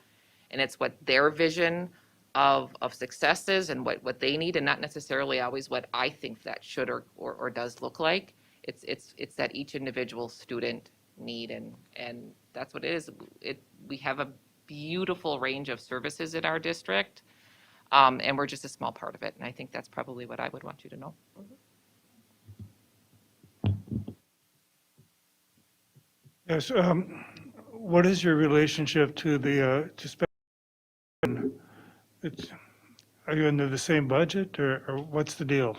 and it's what their vision of success is and what they need, and not necessarily always what I think that should or does look like. It's that each individual student need, and that's what it is. We have a beautiful range of services in our district, and we're just a small part of it, and I think that's probably what I would want you to know. Yes, what is your relationship to the, to spend? Are you under the same budget, or what's the deal?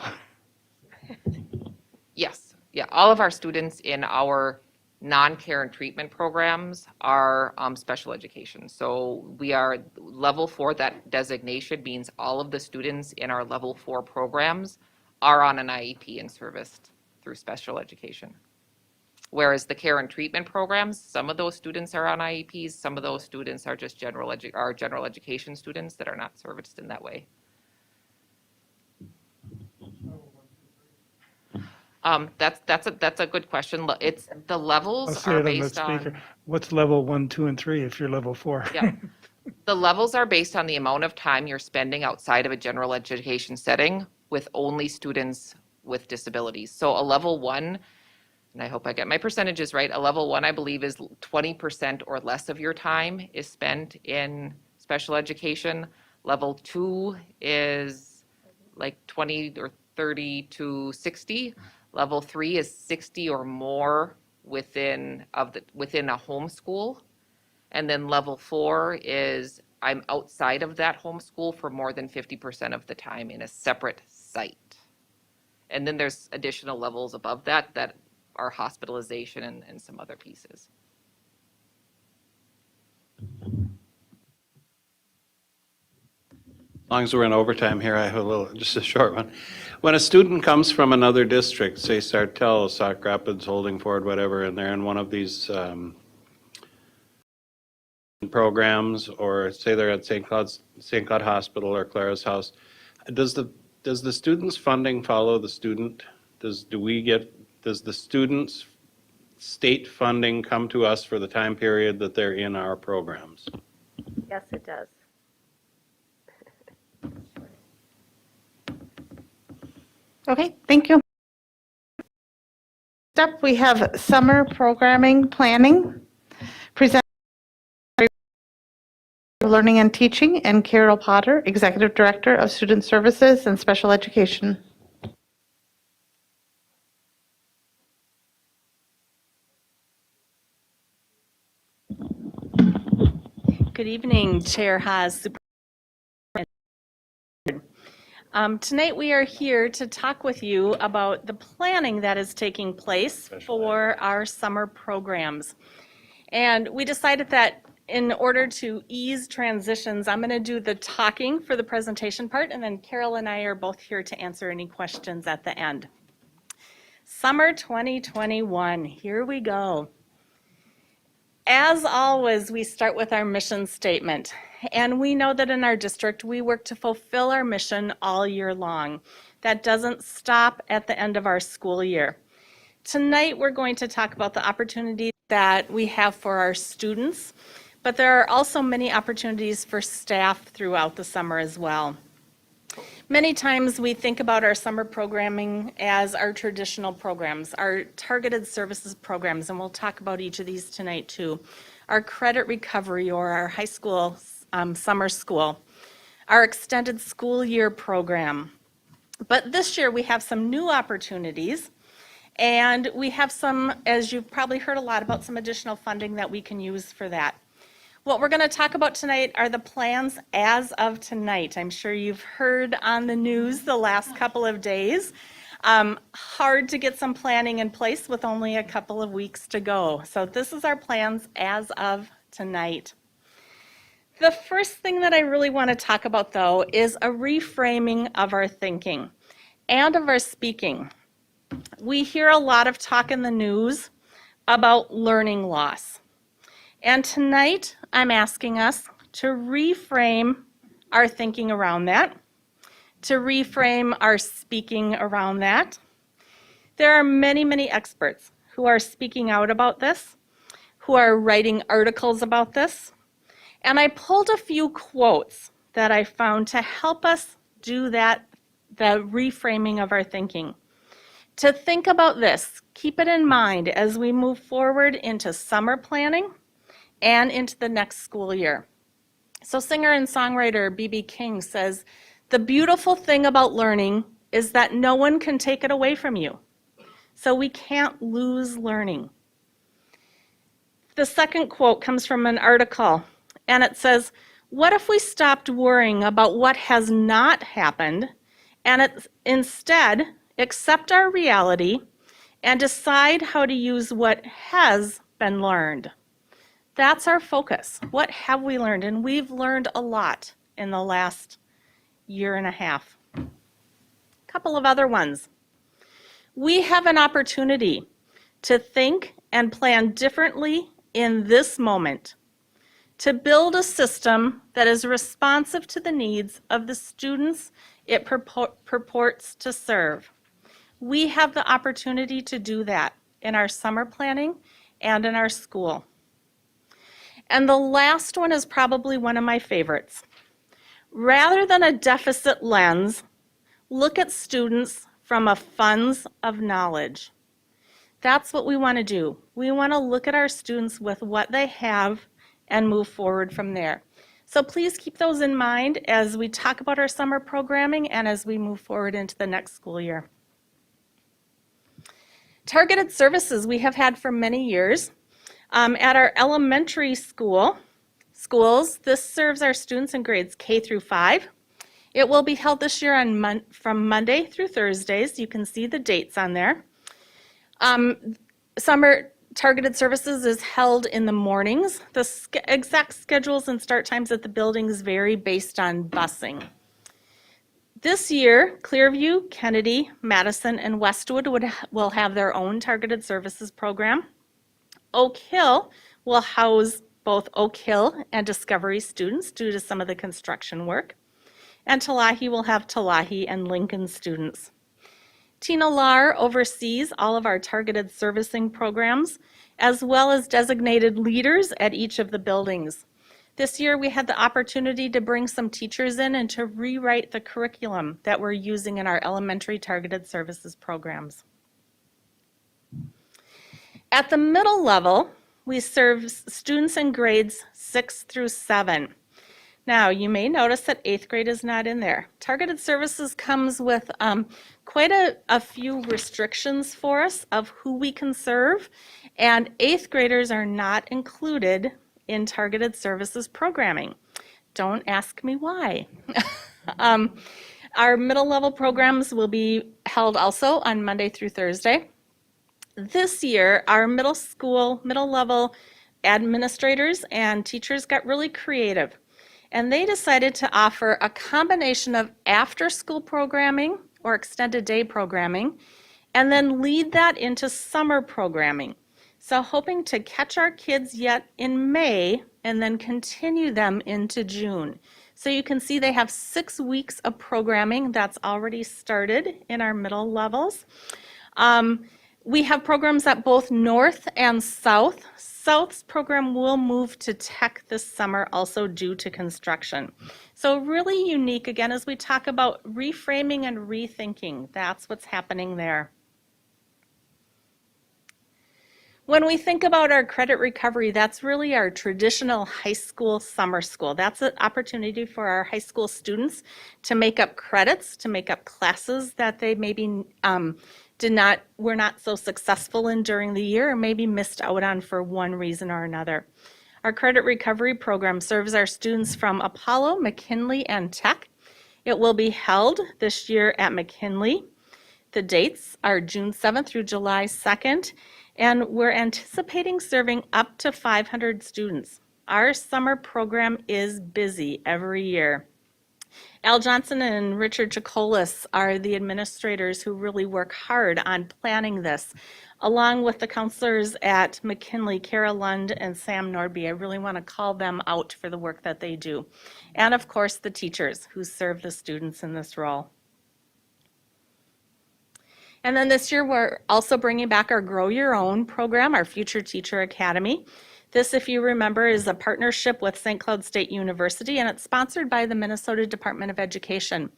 Yes, yeah, all of our students in our non-care and treatment programs are special education. So we are level 4, that designation means all of the students in our level 4 programs are on an IEP and serviced through special education. Whereas the care and treatment programs, some of those students are on IEPs, some of those students are just general education students that are not serviced in that way. That's a good question. It's the I'll levels say are it on the based speaker. on, What's level 1, 2, and 3 if you're level 4? yeah. The levels are based on the amount of time you're spending outside of a general education setting with only students with disabilities. So a level 1, and I hope I get my percentages right, a level 1, I believe, is 20% or less of your time is spent in special education. Level 2 is like 20 or 30 to 60. Level 3 is 60 or more within a homeschool. And then level 4 is I'm outside of that homeschool for more than 50% of the time in a separate site. And then there's additional levels above that that are hospitalization and some other pieces. As long as we're in overtime here, I have just a short one. When a student comes from another district, say Sartell, Sauk Rapids, Holding Ford, whatever, and they're in one of these programs, or say they're at St. Cloud Hospital or Claras House, does the student's funding follow the student? Does the student's state funding come to us for the time period that they're in our programs? Yes, it does. Okay, thank you. Next up, we have summer programming planning. Present Learning and Teaching, and Carol Potter, Executive Director of Student Services and Special Education. Good evening, Chair Haas. Tonight we are here to talk with you about the planning that is taking place for our summer programs. And we decided that in order to ease transitions, I'm going to do the talking for the presentation part, and then Carol and I are both here to answer any questions at the end. Summer 2021, here we go. As always, we start with our mission statement. And we know that in our district, we work to fulfill our mission all year long. That doesn't stop at the end of our school year. Tonight, we're going to talk about the opportunities that we have for our students, but there are also many opportunities for staff throughout the summer as well. Many times we think about our summer programming as our traditional programs, our targeted services programs, and we'll talk about each of these tonight too. Our credit recovery or our high school summer school, our extended school year program. But this year we have some new opportunities, and we have some, as you've probably heard a lot about, some additional funding that we can use for that. What we're going to talk about tonight are the plans as of tonight. I'm sure you've heard on the news the last couple of days. Hard to get some planning in place with only a couple of weeks to go. So this is our plans as of tonight. The first thing that I really want to talk about, though, is a reframing of our thinking and of our speaking. We hear a lot of talk in the news about learning loss. And tonight, I'm asking us to reframe our thinking around that, to reframe our speaking around that. There are many, many experts who are speaking out about this, who are writing articles about this. And I pulled a few quotes that I found to help us do that, the reframing of our thinking. to think about this, keep it in mind as we move forward into summer planning and into the next school year. So singer and songwriter B.B. King says, "The beautiful thing about learning is that no one can take it away from you. So we can't lose learning." The second quote comes from an article, and it says, "What if we stopped worrying about what has not happened and instead accept our reality and decide how to use what has been learned?" That's our focus. What have we learned? And we've learned a lot in the last year and a half. A couple of other ones. We have an opportunity to think and plan differently in this moment, to build a system that is responsive to the needs of the students it purports to serve. We have the opportunity to do that in our summer planning and in our school. And the last one is probably one of my favorites. Rather than a deficit lens, look at students from a funds of knowledge. That's what we want to do. We want to look at our students with what they have and move forward from there. So please keep those in mind as we talk about our summer programming and as we move forward into the next school year. Targeted services we have had for many years. At our elementary schools, this serves our students in grades K through 5. It will be held this year from Monday through Thursdays. You can see the dates on there. Summer targeted services is held in the mornings. The exact schedules and start times at the buildings vary based on busing. This year, Clearview, Kennedy, Madison, and Westwood will have their own targeted services program. Oak Hill will house both Oak Hill and Discovery students due to some of the construction work. And Talahi will have Talahi and Lincoln students. Tina Lahr oversees all of our targeted servicing programs, as well as designated leaders at each of the buildings. This year, we had the opportunity to bring some teachers in and to rewrite the curriculum that we're using in our elementary targeted services programs. At the middle level, we serve students in grades 6 through 7. Now, you may notice that 8th grade is not in there. Targeted services comes with quite a few restrictions for us of who we can serve, and 8th graders are not included in targeted services programming. Don't ask me why. Our middle level programs will be held also on Monday through Thursday. This year, our middle level administrators and teachers got really creative, and they decided to offer a combination of after-school programming or extended day programming, and then lead that into summer programming. So hoping to catch our kids yet in May and then continue them into June. So you can see they have 6 weeks of programming that's already started in our middle levels. We have programs at both North and South. South's program will move to tech this summer also due to construction. So really unique, again, as we talk about reframing and rethinking, that's what's happening there. When we think about our credit recovery, that's really our traditional high school summer school. That's an opportunity for our high school students to make up credits, to make up classes that they maybe were not so successful in during the year or maybe missed out on for one reason or another. Our credit recovery program serves our students from Apollo, McKinley, and Tech. It will be held this year at McKinley. The dates are June 7th through July 2nd, and we're anticipating serving up to 500 students. Our summer program is busy every year. Al Johnson and Richard Chacolis are the administrators who really work hard on planning this, along with the counselors at McKinley, Kara Lund and Sam Nordby. I really want to call them out for the work that they do. And of course, the teachers who serve the students in this role. And then this year, we're also bringing back our Grow Your Own program, our Future Teacher Academy. This, if you remember, is a partnership with St. Cloud State University, and it's sponsored by the Minnesota Department of Education.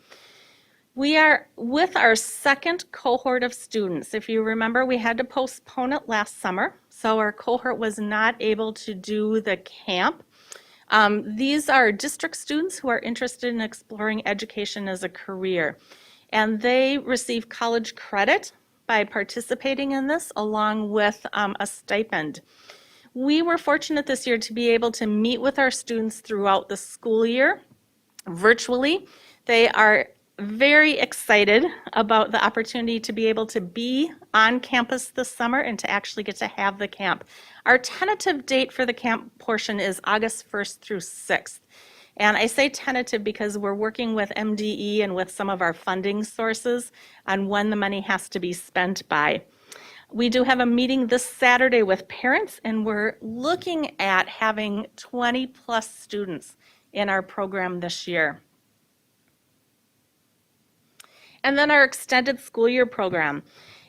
We are with our second cohort of students. If you remember, we had to postpone it last summer, so our cohort was not able to do the camp. These are district students who are interested in exploring education as a career, and they receive college credit by participating in this along with a stipend. We were fortunate this year to be able to meet with our students throughout the school year virtually. They are very excited about the opportunity to be able to be on campus this summer and to actually get to have the camp. Our tentative date for the camp portion is August 1st through 6th. And I say tentative because we're working with MDE and with some of our funding sources on when the money has to be spent by. We do have a meeting this Saturday with parents, and we're looking at having 20 plus students in our program this year. And then our extended school year program.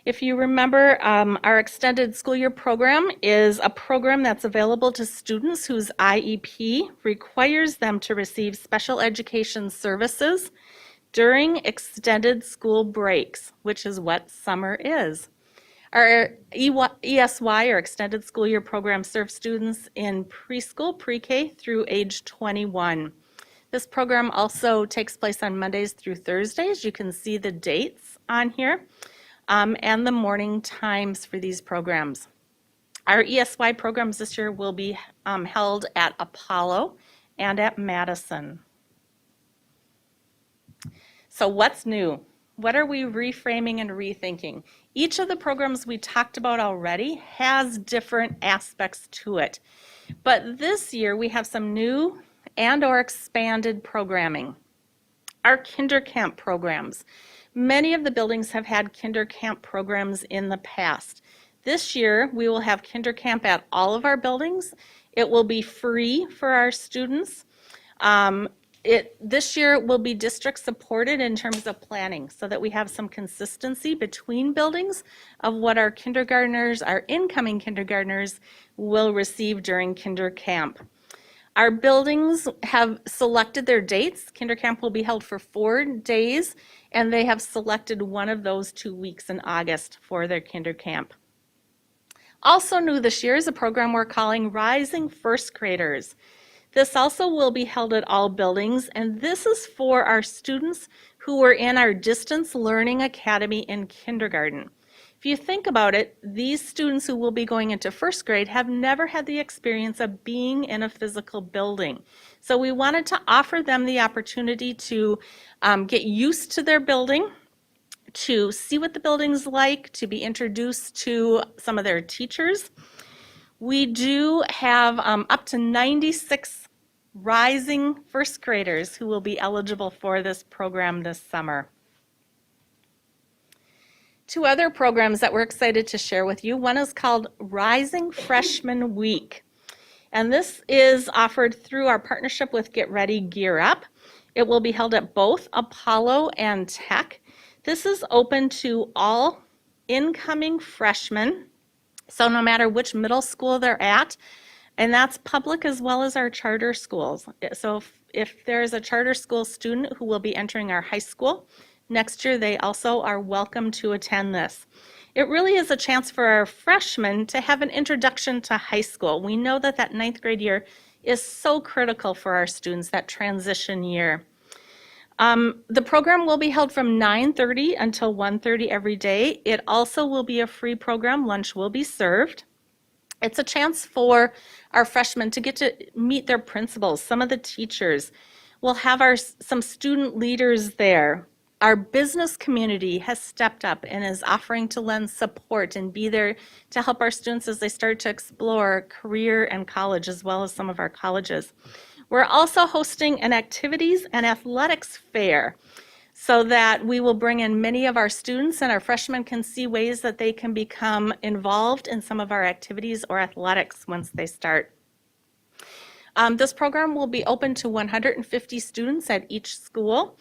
If you remember, our extended school year program is a program that's available to students whose IEP requires them to receive special education services during extended school breaks, which is what summer is. Our ESY, or Extended School Year Program, serves students in preschool, pre-K through age 21. This program also takes place on Mondays through Thursdays. You can see the dates on here and the morning times for these programs. Our ESY programs this year will be held at Apollo and at Madison. So what's new? What are we reframing and rethinking? Each of the programs we talked about already has different aspects to it. But this year we have some new and or expanded programming. Our Kinder Camp programs. Many of the buildings have had Kinder Camp programs in the past. This year we will have Kinder Camp at all of our buildings. It will be free for our students. This year will be district supported in terms of planning so that we have some consistency between buildings of what our kindergartners, our incoming kindergartners, will receive during Kinder Camp. Our buildings have selected their dates. Kinder Camp will be held for 4 days, and they have selected one of those 2 weeks in August for their Kinder Camp. Also new this year is a program we're calling Rising First Graders. This also will be held at all buildings, and this is for our students who were in our Distance Learning Academy in kindergarten. If you think about it, these students who will be going into first grade have never had the experience of being in a physical building. So we wanted to offer them the opportunity to get used to their building, to see what the building's like, to be introduced to some of their teachers. We do have up to 96 rising first graders who will be eligible for this program this summer. 2 other programs that we're excited to share with you. One is called Rising Freshman Week, and this is offered through our partnership with Get Ready, Gear Up. It will be held at both Apollo and Tech. This is open to all incoming freshmen, so no matter which middle school they're at, and that's public as well as our charter schools. So if there's a charter school student who will be entering our high school next year, they also are welcome to attend this. It really is a chance for our freshmen to have an introduction to high school. We know that that 9th grade year is so critical for our students, that transition year. The program will be held from 9:30 until 1:30 every day. It also will be a free program. Lunch will be served. It's a chance for our freshmen to get to meet their principals, some of the teachers. We'll have some student leaders there. Our business community has stepped up and is offering to lend support and be there to help our students as they start to explore career and college, as well as some of our colleges. We're also hosting an activities and athletics fair so that we will bring in many of our students, and our freshmen can see ways that they can become involved in some of our activities or athletics once they start. This program will be open to 150 students at each school.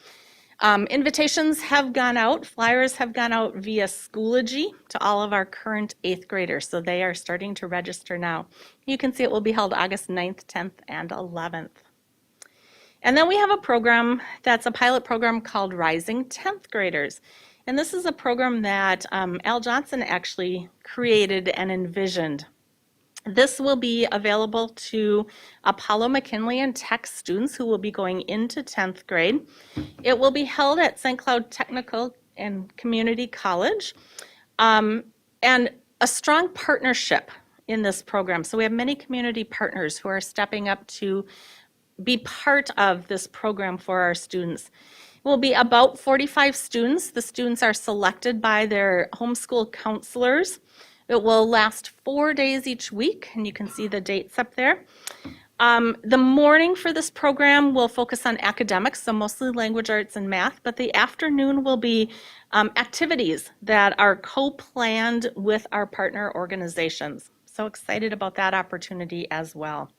Invitations have gone out, flyers have gone out via Schoology to all of our current 8th graders, so they are starting to register now. You can see it will be held August 9th, 10th, and 11th. And then we have a program that's a pilot program called Rising 10th Graders. And this is a program that Al Johnson actually created and envisioned. This will be available to Apollo, McKinley, and Tech students who will be going into 10th grade. It will be held at St. Cloud Technical and Community College, and a strong partnership in this program. So we have many community partners who are stepping up to be part of this program for our students. It will be about 45 students. The students are selected by their homeschool counselors. It will last 4 days each week, and you can see the dates up there. The morning for this program will focus on academics, so mostly language arts and math, but the afternoon will be activities that are co-planned with our partner organizations. So excited about that opportunity as well.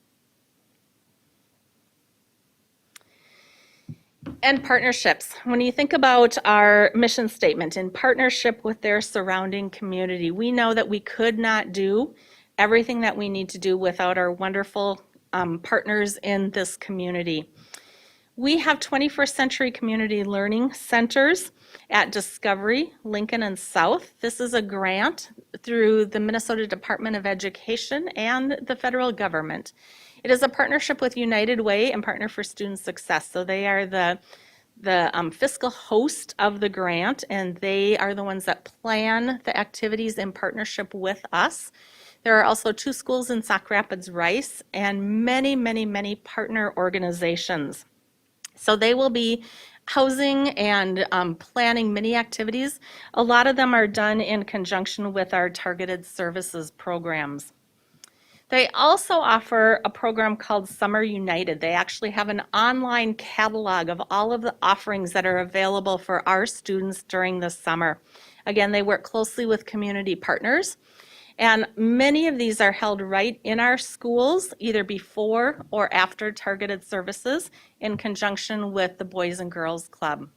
And partnerships. When you think about our mission statement, in partnership with their surrounding community, we know that we could not do everything that we need to do without our wonderful partners in this community. We have 21st Century Community Learning Centers at Discovery, Lincoln, and South. This is a grant through the Minnesota Department of Education and the federal government. It is a partnership with United Way and Partner for Student Success. So they are the fiscal host of the grant, and they are the ones that plan the activities in partnership with us. There are also 2 schools in Sauk Rapids, Rice, and many, many, many partner organizations. So they will be housing and planning many activities. A lot of them are done in conjunction with our targeted services programs. They also offer a program called Summer United. They actually have an online catalog of all of the offerings that are available for our students during the summer. Again, they work closely with community partners, and many of these are held right in our schools, either before or after targeted services in conjunction with the Boys and Girls Club.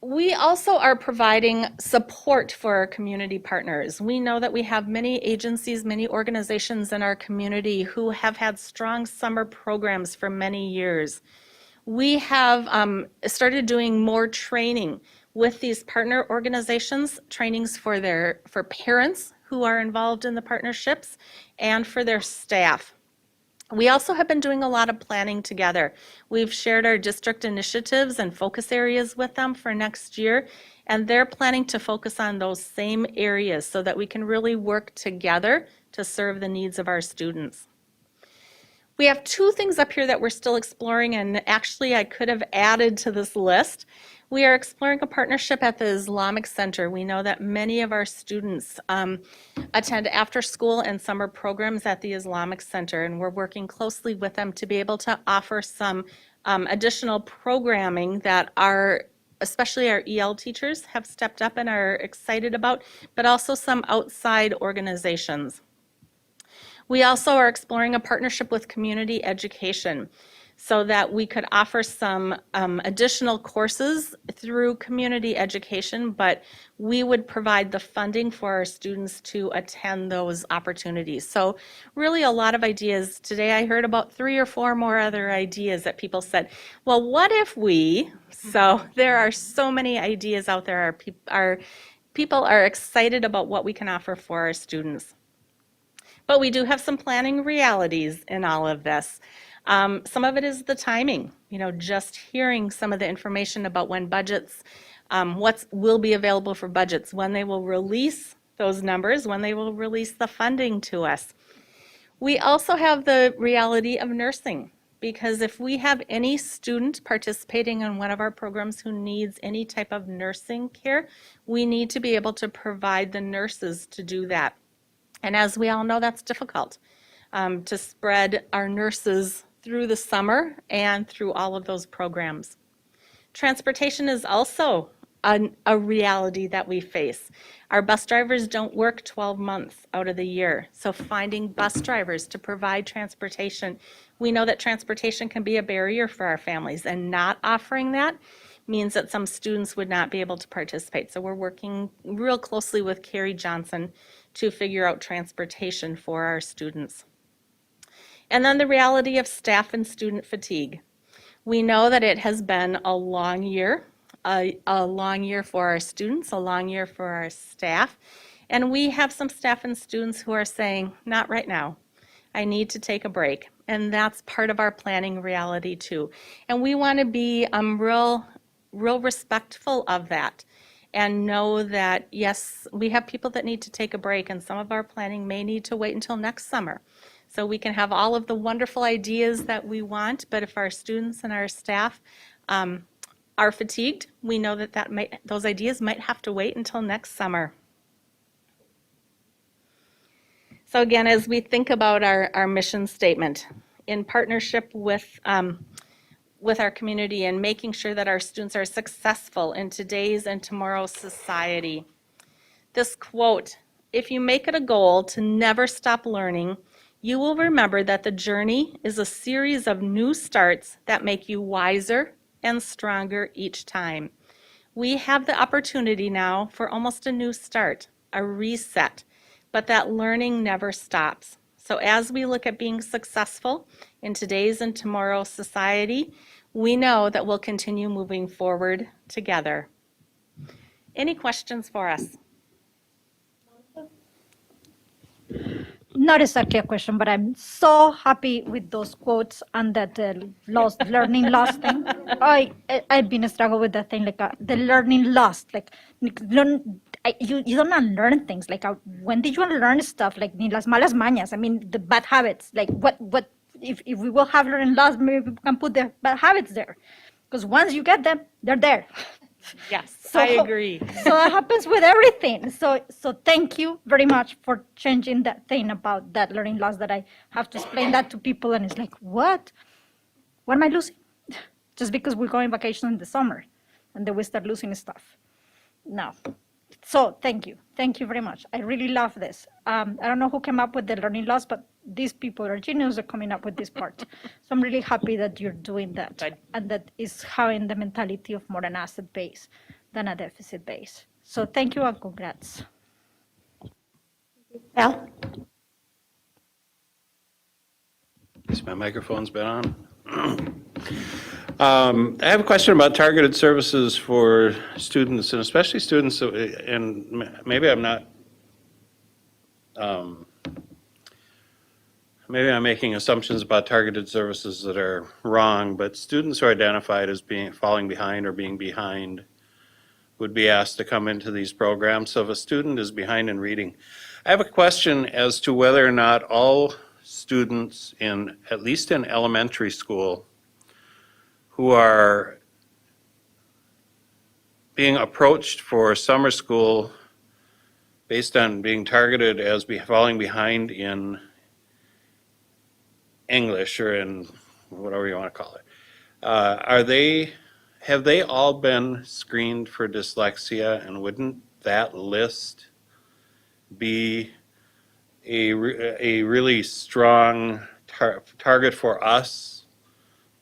We also are providing support for our community partners. We know that we have many agencies, many organizations in our community who have had strong summer programs for many years. We have started doing more training with these partner organizations, trainings for parents who are involved in the partnerships and for their staff. We also have been doing a lot of planning together. We've shared our district initiatives and focus areas with them for next year, and they're planning to focus on those same areas so that we can really work together to serve the needs of our students. We have 2 things up here that we're still exploring, and actually I could have added to this list. We are exploring a partnership at the Islamic Center. We know that many of our students attend after school and summer programs at the Islamic Center, and we're working closely with them to be able to offer some additional programming that especially our EL teachers have stepped up and are excited about, but also some outside organizations. We also are exploring a partnership with community education so that we could offer some additional courses through community education, but we would provide the funding for our students to attend those opportunities. So really a lot of ideas. Today I heard about 3 or 4 more other ideas that people said, well, what if we? So there are so many ideas out there. Our people are excited about what we can offer for our students. But we do have some planning realities in all of this. Some of it is the timing, just hearing some of the information about when budgets, what will be available for budgets, when they will release those numbers, when they will release the funding to us. We also have the reality of nursing, because if we have any student participating in one of our programs who needs any type of nursing care, we need to be able to provide the nurses to do that. And as we all know, that's difficult to spread our nurses through the summer and through all of those programs. Transportation is also a reality that we face. Our bus drivers don't work 12 months out of the year, so finding bus drivers to provide transportation, we know that transportation can be a barrier for our families, and not offering that means that some students would not be able to participate. So we're working real closely with Carrie Johnson to figure out transportation for our students. And then the reality of staff and student fatigue. We know that it has been a long year, a long year for our students, a long year for our staff. And we have some staff and students who are saying, not right now. I need to take a break. And that's part of our planning reality too. And we want to be real respectful of that and know that, yes, we have people that need to take a break, and some of our planning may need to wait until next summer. So we can have all of the wonderful ideas that we want, but if our students and our staff are fatigued, we know that those ideas might have to wait until next summer. So again, as we think about our mission statement, in partnership with our community and making sure that our students are successful in today's and tomorrow's society. This quote, "If you make it a goal to never stop learning, you will remember that the journey is a series of new starts that make you wiser and stronger each time." We have the opportunity now for almost a new start, a reset, but that learning never stops. So as we look at being successful in today's and tomorrow's society, we know that we'll continue moving forward together. Any questions for us? Not exactly a question, but I'm so happy with those quotes and that learning lost thing. I've been struggling with that thing, like the learning lost, like you don't unlearn things. Like when did you unlearn stuff? Like ni las malas mañas. I mean the bad habits. Like what if we will have learning lost, maybe we can put the bad habits there, because once you get them, they're there. Yes, So, I agree. So that happens with everything. So thank you very much for changing that thing about that learning loss, that I have to explain that to people and it's like, what? What am I losing? Just because we're going vacation in the summer and then we start losing stuff. No. So thank you. Thank you very much. I really love this. I don't know who came up with the learning loss, but these people are genius are coming up with this part. So I'm really happy that you're doing that. Good. And that is having the mentality of more an asset base than a deficit base. So thank you and congrats. Al? Guess my microphone's been on. I have a question about targeted services for students, and especially students, and maybe I'm not, maybe I'm making assumptions about targeted services that are wrong, but students who are identified as falling behind or being behind would be asked to come into these programs. So if a student is behind in reading, I have a question as to whether or not all students at least in elementary school, who are being approached for summer school based on being targeted as falling behind in English or in whatever you want to call it, have they all been screened for dyslexia, and wouldn't that list be a really strong target for us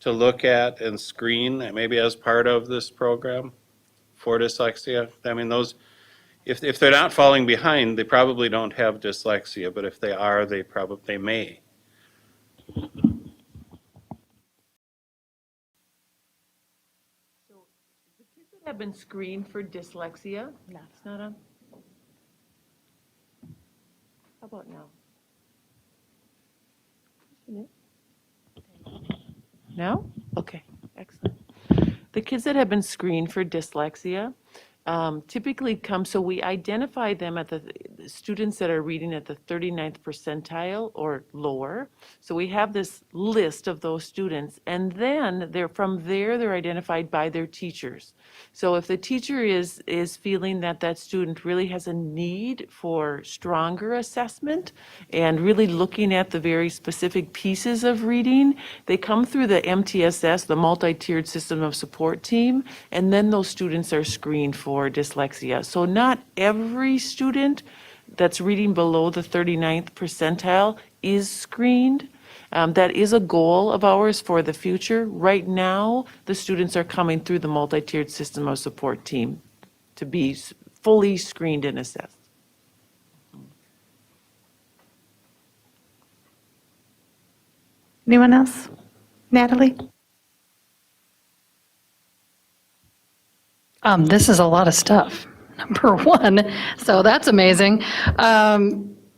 to look at and screen, maybe as part of this program for dyslexia? I mean, those, if they're not falling behind, they probably don't have dyslexia, but if they are, they may. So the kids that have been screened for dyslexia, it's not on. How about now? No? Okay, excellent. The kids that have been screened for dyslexia typically come, so we identify them at the students that are reading at the 39th percentile or lower. So we have this list of those students, and then they're identified by their teachers. So if the teacher is feeling that student really has a need for stronger assessment and really looking at the very specific pieces of reading, they come through the MTSS, the multi-tiered system of support team, and then those students are screened for dyslexia. So not every student that's reading below the 39th percentile is screened. That is a goal of ours for the future. Right now, the students are coming through the multi-tiered system of support team to be fully screened and assessed. Anyone else? Natalie? This is a lot of stuff, number one, so that's amazing.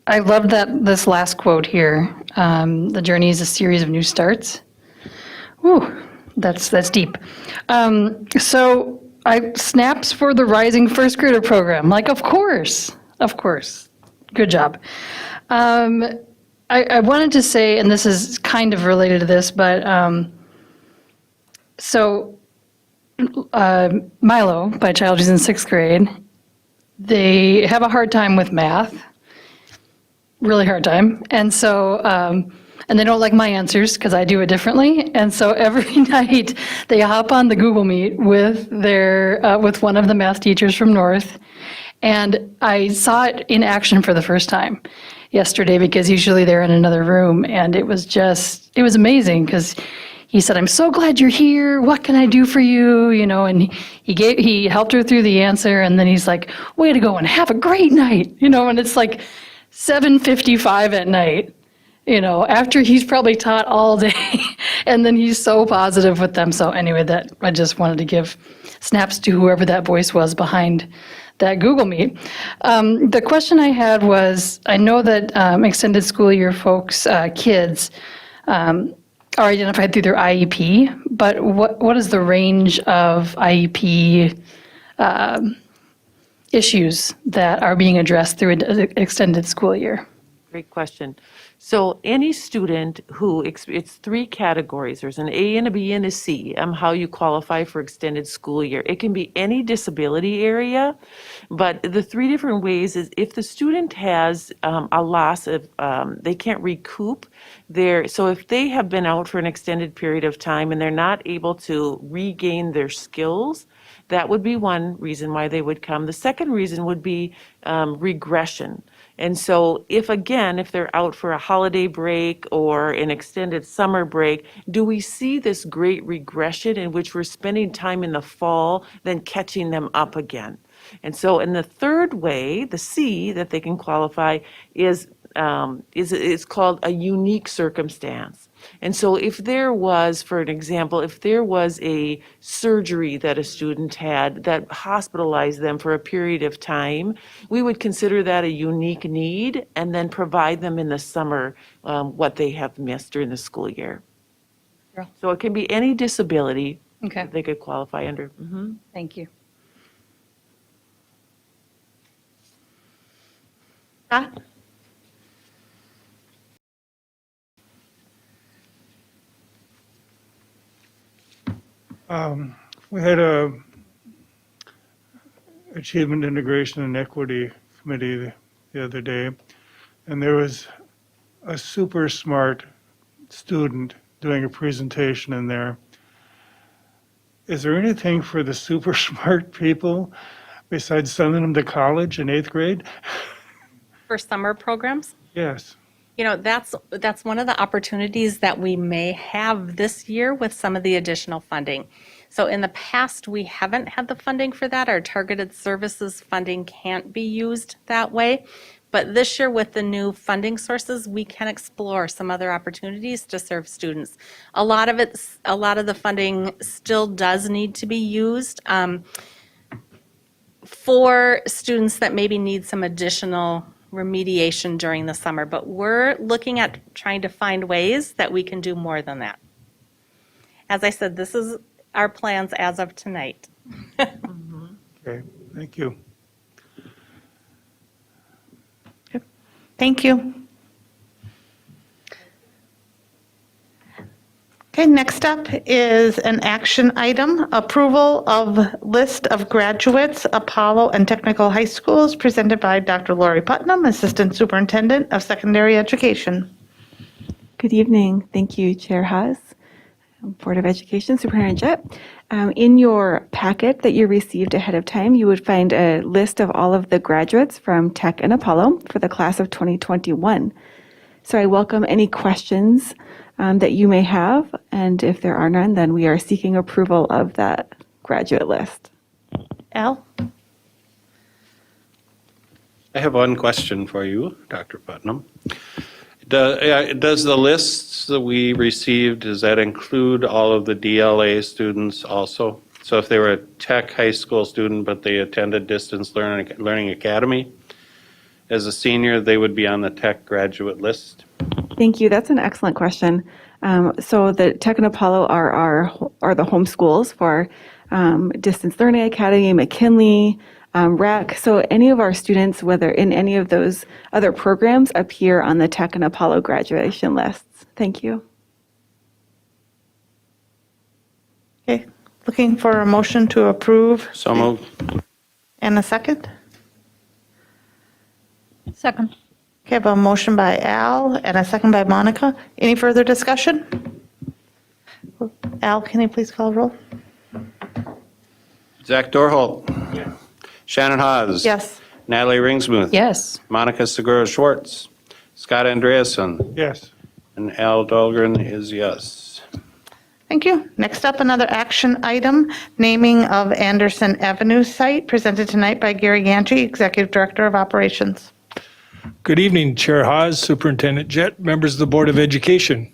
I love this last quote here. The journey is a series of new starts. Whew, that's deep. So snaps for the rising first grader program, like of course, good job. I wanted to say, and this is kind of related to this, but Milo, my child who's in 6th grade, they have a hard time with math, really hard time. And so, and they don't like my answers because I do it differently. And so every night they hop on the Google Meet with with one of the math teachers from North. And I saw it in action for the first time yesterday because usually they're in another room. And it was amazing because he said, "I'm so glad you're here. What can I do for you?" And he helped her through the answer. And then he's like, "Way to go and have a great night." And it's like 7:55 at night, after he's probably taught all day. And then he's so positive with them. So anyway, that I just wanted to give snaps to whoever that voice was behind that Google Meet. The question I had was, I know that extended school year folks, kids, are identified through their IEP, but what is the range of IEP issues that are being addressed through an extended school year? Great question. So any student who, it's 3 categories. There's an A and a B and a C, how you qualify for extended school year. It can be any disability area, but the 3 different ways is if the student has a loss of, they can't recoup so if they have been out for an extended period of time and they're not able to regain their skills, that would be one reason why they would come. The second reason would be regression. And so if they're out for a holiday break or an extended summer break, do we see this great regression in which we're spending time in the fall, then catching them up again? And so in the third way, the C that they can qualify is called a unique circumstance. And so if there was, for an example, if there was a surgery that a student had that hospitalized them for a period of time, we would consider that a unique need and then provide them in the summer what they have missed during the school year. Sure. So it can be any disability Okay. that they could qualify under. Mm-hmm. Thank you. Scott? We had a Achievement Integration and Equity Committee the other day, and there was a super smart student doing a presentation in there. Is there anything for the super smart people besides sending them to college in 8th grade? For summer programs? Yes. That's one of the opportunities that we may have this year with some of the additional funding. So in the past, we haven't had the funding for that. Our targeted services funding can't be used that way. But this year with the new funding sources, we can explore some other opportunities to serve students. A lot of the funding still does need to be used for students that maybe need some additional remediation during the summer, but we're looking at trying to find ways that we can do more than that. As I said, this is our plans as of tonight. Okay, thank you. Thank you. Okay, next up is an action item, approval of list of graduates, Apollo and Technical High Schools, presented by Dr. Lori Putnam, Assistant Superintendent of Secondary Education. Good evening. Thank you, Chair Haas, Board of Education, Superintendent Jett. In your packet that you received ahead of time, you would find a list of all of the graduates from Tech and Apollo for the class of 2021. So I welcome any questions that you may have, and if there are none, then we are seeking approval of that graduate list. Al? I have one question for you, Dr. Putnam. Does the lists that we received, does that include all of the DLA students also? So if they were a tech high school student, but they attended Distance Learning Academy, as a senior, they would be on the tech graduate list? Thank you. That's an excellent question. So the Tech and Apollo are the home schools for Distance Learning Academy, McKinley, REC. So any of our students, whether in any of those other programs, appear on the Tech and Apollo graduation lists. Thank you. Okay, looking for a motion to approve. So moved. And a second? Second. Okay, I have a motion by Al and a second by Monica. Any further discussion? Al, can you please call roll? Zach Dorholt. Shannon Haas. Yes. Natalie Ringsmuth. Yes. Monica Segura Schwartz. Scott Andreasen. Yes. And Al Dahlgren is yes. Thank you. Next up, another action item, naming of Anderson Avenue site, presented tonight by Gary Ganji, Executive Director of Operations. Good evening, Chair Haas, Superintendent Jett, members of the Board of Education.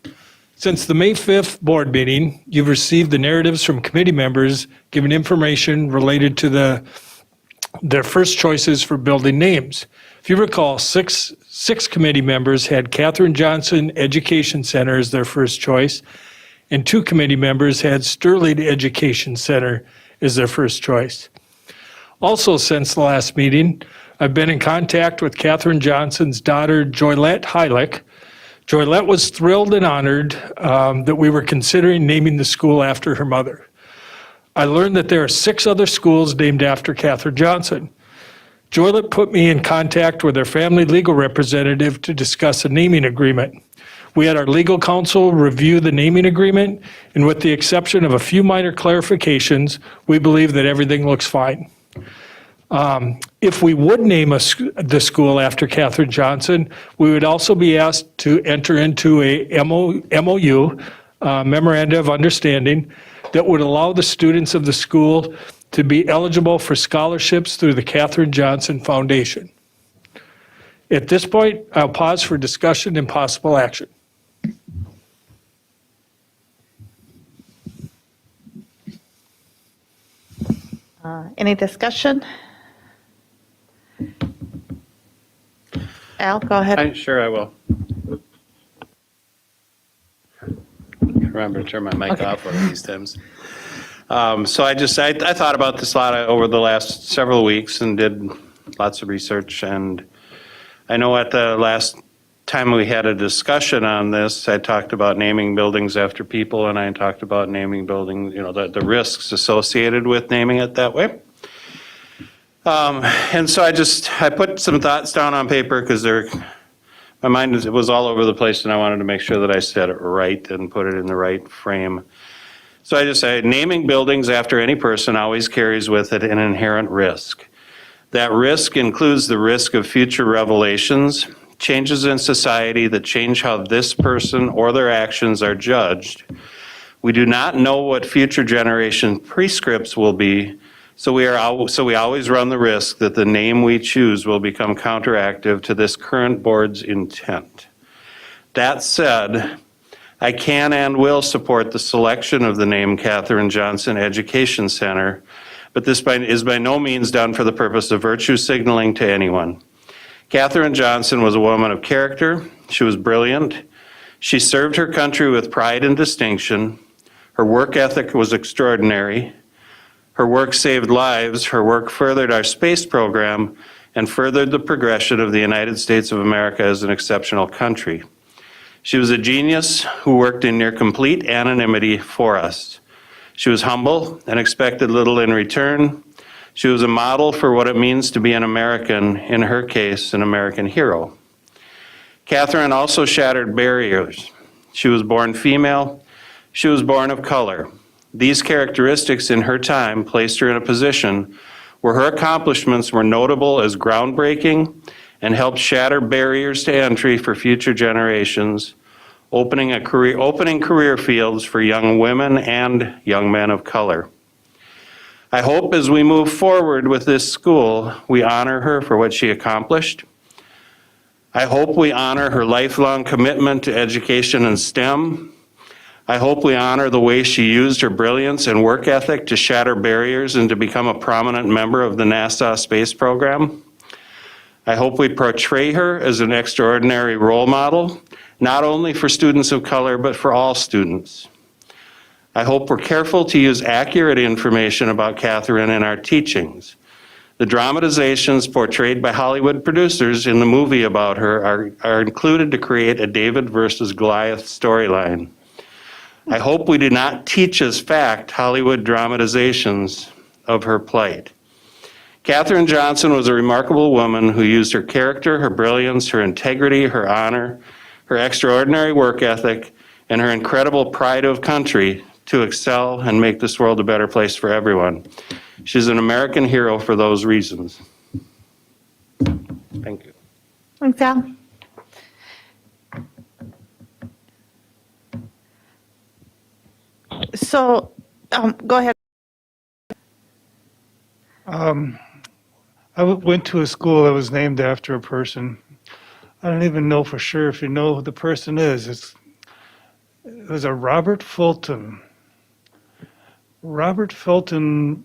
Since the May 5th board meeting, you've received the narratives from committee members giving information related to their first choices for building names. If you recall, six committee members had Katherine Johnson Education Center as their first choice, and 2 committee members had Sterling Education Center as their first choice. Also, since the last meeting, I've been in contact with Katherine Johnson's daughter, Joylette Heilich. Joylette was thrilled and honored that we were considering naming the school after her mother. I learned that there are 6 other schools named after Katherine Johnson. Joylette put me in contact with her family legal representative to discuss a naming agreement. We had our legal counsel review the naming agreement, and with the exception of a few minor clarifications, we believe that everything looks fine. If we would name the school after Katherine Johnson, we would also be asked to enter into a MOU, Memorandum of Understanding, that would allow the students of the school to be eligible for scholarships through the Katherine Johnson Foundation. At this point, I'll pause for discussion and possible action. Any discussion? Al, go ahead. Sure, I will. Remember to turn my mic off one of these times. So I thought about this a lot over the last several weeks and did lots of research. And I know at the last time we had a discussion on this, I talked about naming buildings after people, and I talked about naming buildings, the risks associated with naming it that way. And so I put some thoughts down on paper because my mind was all over the place, and I wanted to make sure that I said it right and put it in the right frame. So I just said, naming buildings after any person always carries with it an inherent risk. That risk includes the risk of future revelations, changes in society that change how this person or their actions are judged. We do not know what future generation prescripts will be, so we always run the risk that the name we choose will become counteractive to this current board's intent. That said, I can and will support the selection of the name Katherine Johnson Education Center, but this is by no means done for the purpose of virtue signaling to anyone. Katherine Johnson was a woman of character. She was brilliant. She served her country with pride and distinction. Her work ethic was extraordinary. Her work saved lives. Her work furthered our space program and furthered the progression of the United States of America as an exceptional country. She was a genius who worked in near complete anonymity for us. She was humble and expected little in return. She was a model for what it means to be an American, in her case, an American hero. Katherine also shattered barriers. She was born female. She was born of color. These characteristics in her time placed her in a position where her accomplishments were notable as groundbreaking and helped shatter barriers to entry for future generations, opening career fields for young women and young men of color. I hope as we move forward with this school, we honor her for what she accomplished. I hope we honor her lifelong commitment to education and STEM. I hope we honor the way she used her brilliance and work ethic to shatter barriers and to become a prominent member of the NASA space program. I hope we portray her as an extraordinary role model, not only for students of color, but for all students. I hope we're careful to use accurate information about Catherine in our teachings. The dramatizations portrayed by Hollywood producers in the movie about her are included to create a David versus Goliath storyline. I hope we do not teach as fact Hollywood dramatizations of her plight. Katherine Johnson was a remarkable woman who used her character, her brilliance, her integrity, her honor, her extraordinary work ethic, and her incredible pride of country to excel and make this world a better place for everyone. She's an American hero for those reasons. Thank you. Thanks, Al. So, go ahead. I went to a school that was named after a person. I don't even know for sure if you know who the person is. It was a Robert Fulton. Robert Fulton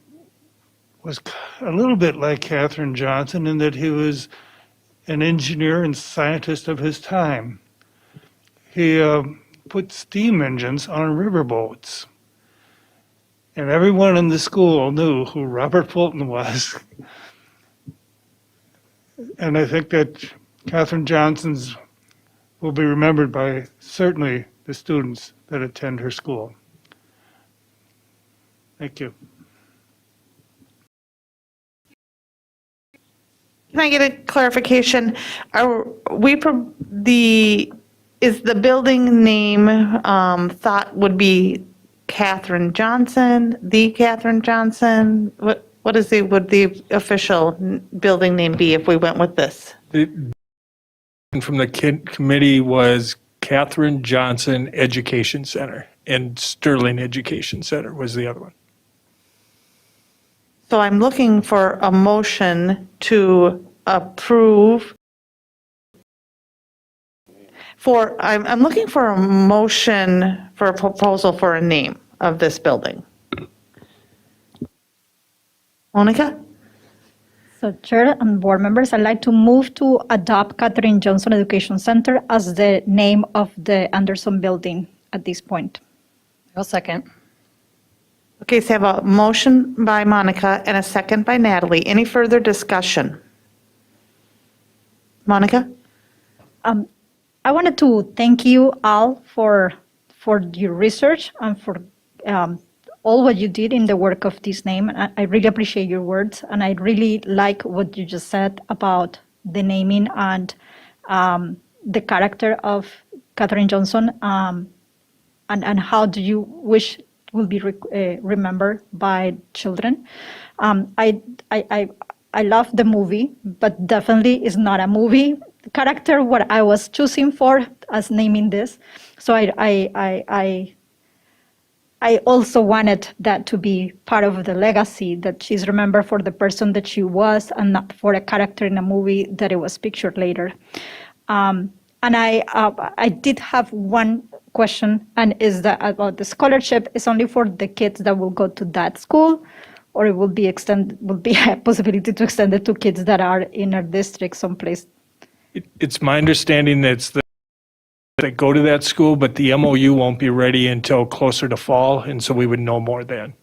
was a little bit like Katherine Johnson in that he was an engineer and scientist of his time. He put steam engines on riverboats. And everyone in the school knew who Robert Fulton was. And I think that Katherine Johnson's will be remembered by certainly the students that attend her school. Thank you. Can I get a clarification? Is the building name thought would be Katherine Johnson, the Katherine Johnson? Would the official building name be if we went with this? From the committee was Katherine Johnson Education Center, and Sterling Education Center was the other one. So I'm looking for a motion to approve. I'm looking for a motion for a proposal for a name of this building. Monica? So Chair and board members, I'd like to move to adopt Katherine Johnson Education Center as the name of the Anderson building at this point. I'll second. Okay, so I have a motion by Monica and a second by Natalie. Any further discussion? Monica? I wanted to thank you all for your research and for all what you did in the work of this name. I really appreciate your words, and I really like what you just said about the naming and the character of Katherine Johnson, and how do you wish will be remembered by children. I love the movie, but definitely is not a movie character what I was choosing for as naming this. So I also wanted that to be part of the legacy, that she's remembered for the person that she was and not for a character in a movie that it was pictured later. And I did have one question, and is that about the scholarship is only for the kids that will go to that school, or it will be a possibility to extend it to kids that are in our district someplace? It's my understanding that go to that school, but the MOU won't be ready until closer to fall, and so we would know more then.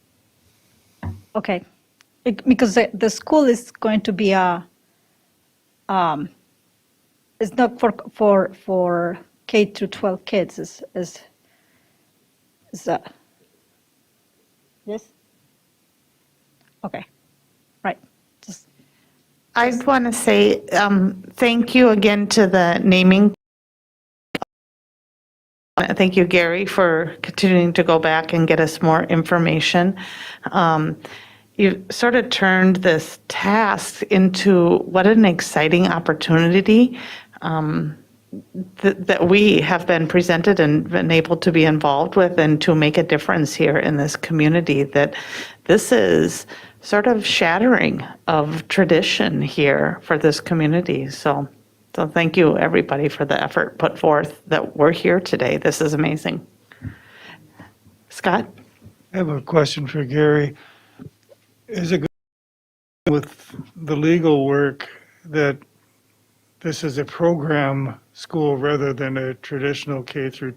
Okay, because the school is going to be it's not for K through 12 kids. Is that yes? Okay, right. I want to say thank you again to the naming. Thank you, Gary, for continuing to go back and get us more information. You sort of turned this task into what an exciting opportunity that we have been presented and been able to be involved with, and to make a difference here in this community. That this is sort of shattering of tradition here for this community. So So thank you, everybody, for the effort put forth that we're here today. This is amazing. Scott? I have a question for Gary. Is it good with the legal work that this is a program school rather than a traditional K through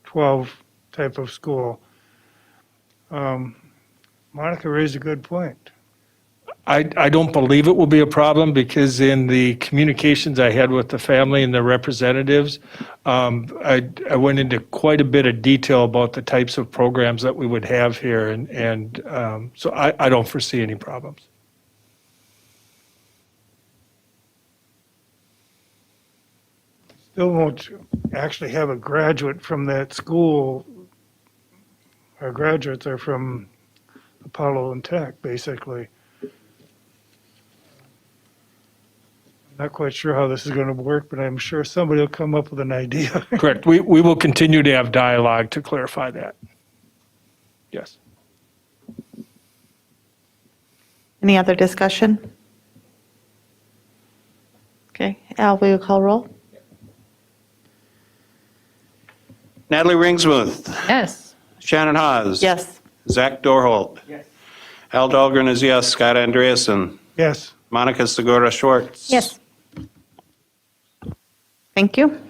12 type of school? Monica raised a good point. I don't believe it will be a problem because in the communications I had with the family and the representatives, I went into quite a bit of detail about the types of programs that we would have here, and so I don't foresee any problems. Still won't actually have a graduate from that school. Our graduates are from Apollo and Tech, basically. Not quite sure how this is going to work, but I'm sure somebody will come up with an idea. Correct. We will continue to have dialogue to clarify that. Yes. Any other discussion? Okay, Al, will you call roll? Natalie Ringsmuth. Yes. Shannon Hawes. Yes. Zach Dorholt. Yes. Al Dahlgren is yes. Scott Andreasen. Yes. Monica Segura Schwartz. Yes. Thank you.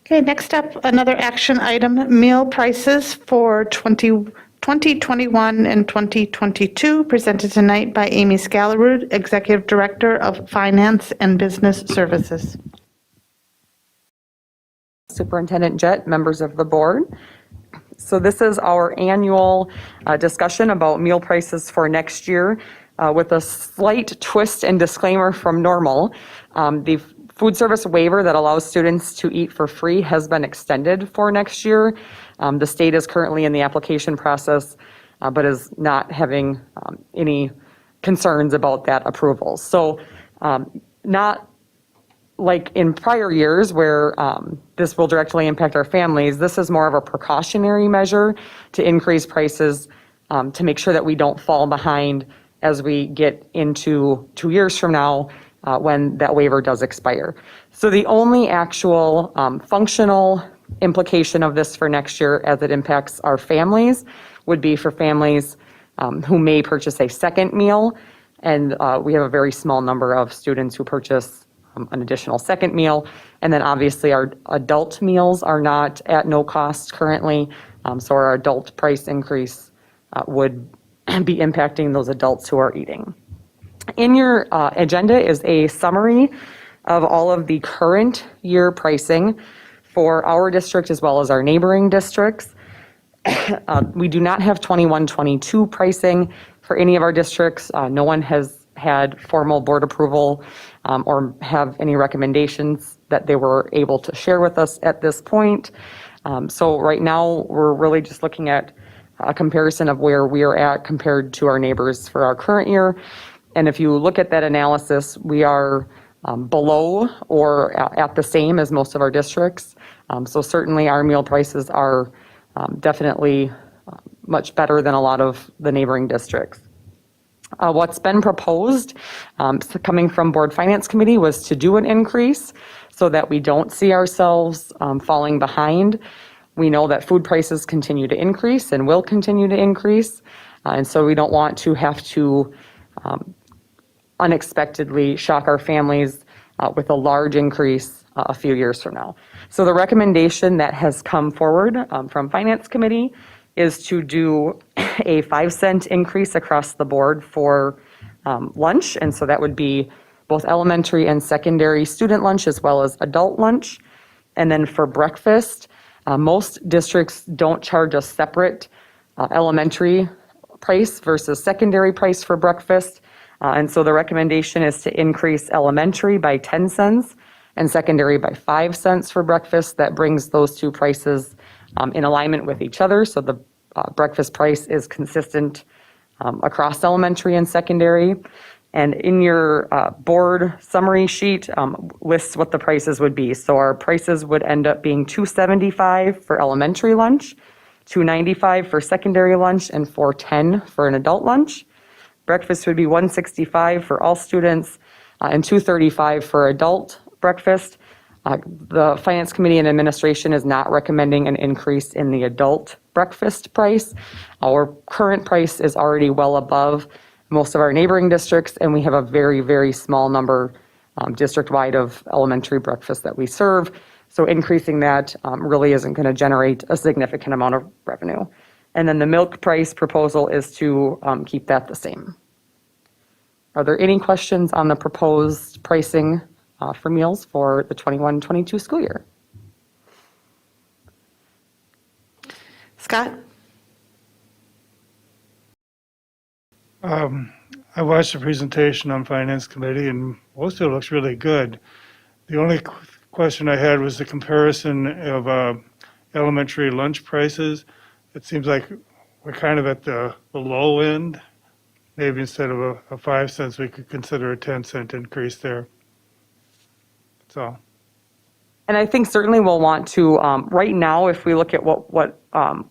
Okay, next up, another action item, meal prices for 2021 and 2022, presented tonight by Amy Scalarud, Executive Director of Finance and Business Services. Superintendent Jett, members of the board. So this is our annual discussion about meal prices for next year with a slight twist and disclaimer from normal. The food service waiver that allows students to eat for free has been extended for next year. The state is currently in the application process, but is not having any concerns about that approval. So not like in prior years where this will directly impact our families, this is more of a precautionary measure to increase prices to make sure that we don't fall behind as we get into 2 years from now when that waiver does expire. So the only actual functional implication of this for next year as it impacts our families would be for families who may purchase a second meal. And we have a very small number of students who purchase an additional second meal. And then obviously our adult meals are not at no cost currently. So our adult price increase would be impacting those adults who are eating. In your agenda is a summary of all of the current year pricing for our district as well as our neighboring districts. We do not have 21-22 pricing for any of our districts. No one has had formal board approval or have any recommendations that they were able to share with us at this point. So right now, we're really just looking at a comparison of where we are at compared to our neighbors for our current year. And if you look at that analysis, we are below or at the same as most of our districts. So certainly our meal prices are definitely much better than a lot of the neighboring districts. What's been proposed, coming from Board Finance Committee, was to do an increase so that we don't see ourselves falling behind. We know that food prices continue to increase and will continue to increase, and so we don't want to have to unexpectedly shock our families with a large increase a few years from now. So the recommendation that has come forward from Finance Committee is to do a 5-cent increase across the board for lunch. And so that would be both elementary and secondary student lunch as well as adult lunch. And then for breakfast, most districts don't charge a separate elementary price versus secondary price for breakfast. And so the recommendation is to increase elementary by 10 cents and secondary by 5 cents for breakfast. That brings those two prices in alignment with each other. So the breakfast price is consistent across elementary and secondary. And in your board summary sheet lists what the prices would be. So our prices would end up being $2.75 for elementary lunch, $2.95 for secondary lunch, and $4.10 for an adult lunch. Breakfast would be $1.65 for all students, and $2.35 for adult breakfast. The Finance Committee and Administration is not recommending an increase in the adult breakfast price. Our current price is already well above most of our neighboring districts, and we have a very, very small number district-wide of elementary breakfasts that we serve. So increasing that really isn't going to generate a significant amount of revenue. And then the milk price proposal is to keep that the same. Are there any questions on the proposed pricing for meals for the 21-22 school year? Scott? I watched the presentation on Finance Committee, and most of it looks really good. The only question I had was the comparison of elementary lunch prices. It seems like we're kind of at the low end. Maybe instead of a 5 cents, we could consider a 10-cent increase there. That's all. And I think certainly we'll want to, right now, if we look at what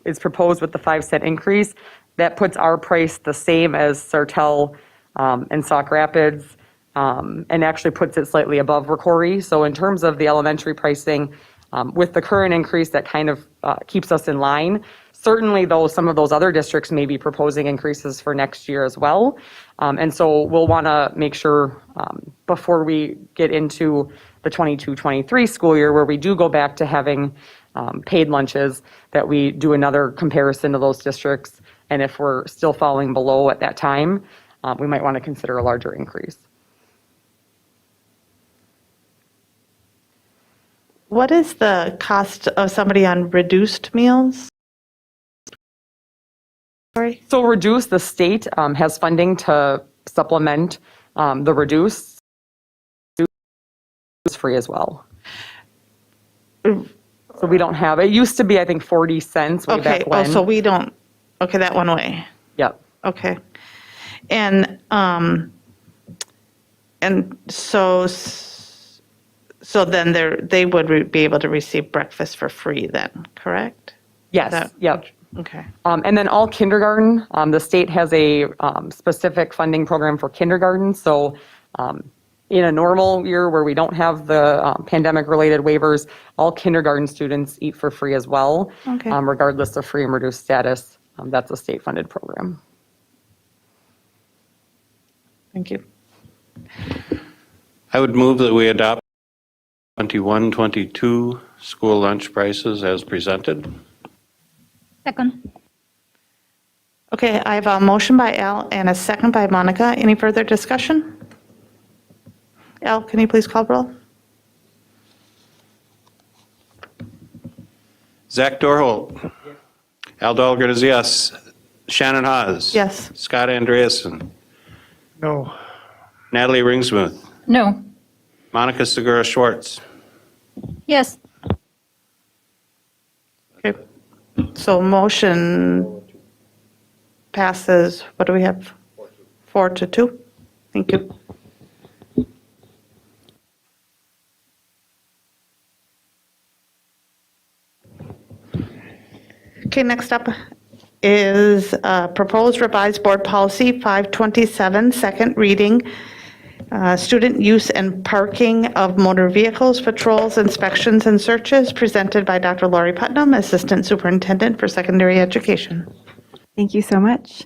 is proposed with the 5-cent increase, that puts our price the same as Sartell and Sauk Rapids, and actually puts it slightly above Rocori. So in terms of the elementary pricing, with the current increase, that kind of keeps us in line. Certainly, though, some of those other districts may be proposing increases for next year as well. And so we'll want to make sure before we get into the 22-23 school year, where we do go back to having paid lunches, that we do another comparison to those districts. And if we're still falling below at that time, we might want to consider a larger increase. What is the cost of somebody on reduced meals? Sorry. So reduce, the state has funding to supplement the reduce. It's free as well. So we don't have, it used to be, I think, 40 cents way back when. Oh, so we don't, okay, that one way. Yep. Okay. And so then they would be able to receive breakfast for free then, correct? Yes, yep. Okay. And then all kindergarten, the state has a specific funding program for kindergarten. So in a normal year where we don't have the pandemic-related waivers, all kindergarten students eat for free as well, Okay. regardless of free and reduced status. That's a state-funded program. Thank you. I would move that we adopt 21-22 school lunch prices as presented. Second. Okay, I have a motion by Al and a second by Monica. Any further discussion? Al, can you please call roll? Zach Dorholt. Al Dahlgren is yes. Shannon Haas. Yes. Scott Andreasen. No. Natalie Ringsmuth. No. Monica Segura Schwartz. Yes. Okay. So motion passes, what do we have? 4-2. Thank you. Okay, next up is proposed revised board policy 527, second reading. Student use and parking of motor vehicles, patrols, inspections, and searches, presented by Dr. Lori Putnam, Assistant Superintendent for Secondary Education. Thank you so much.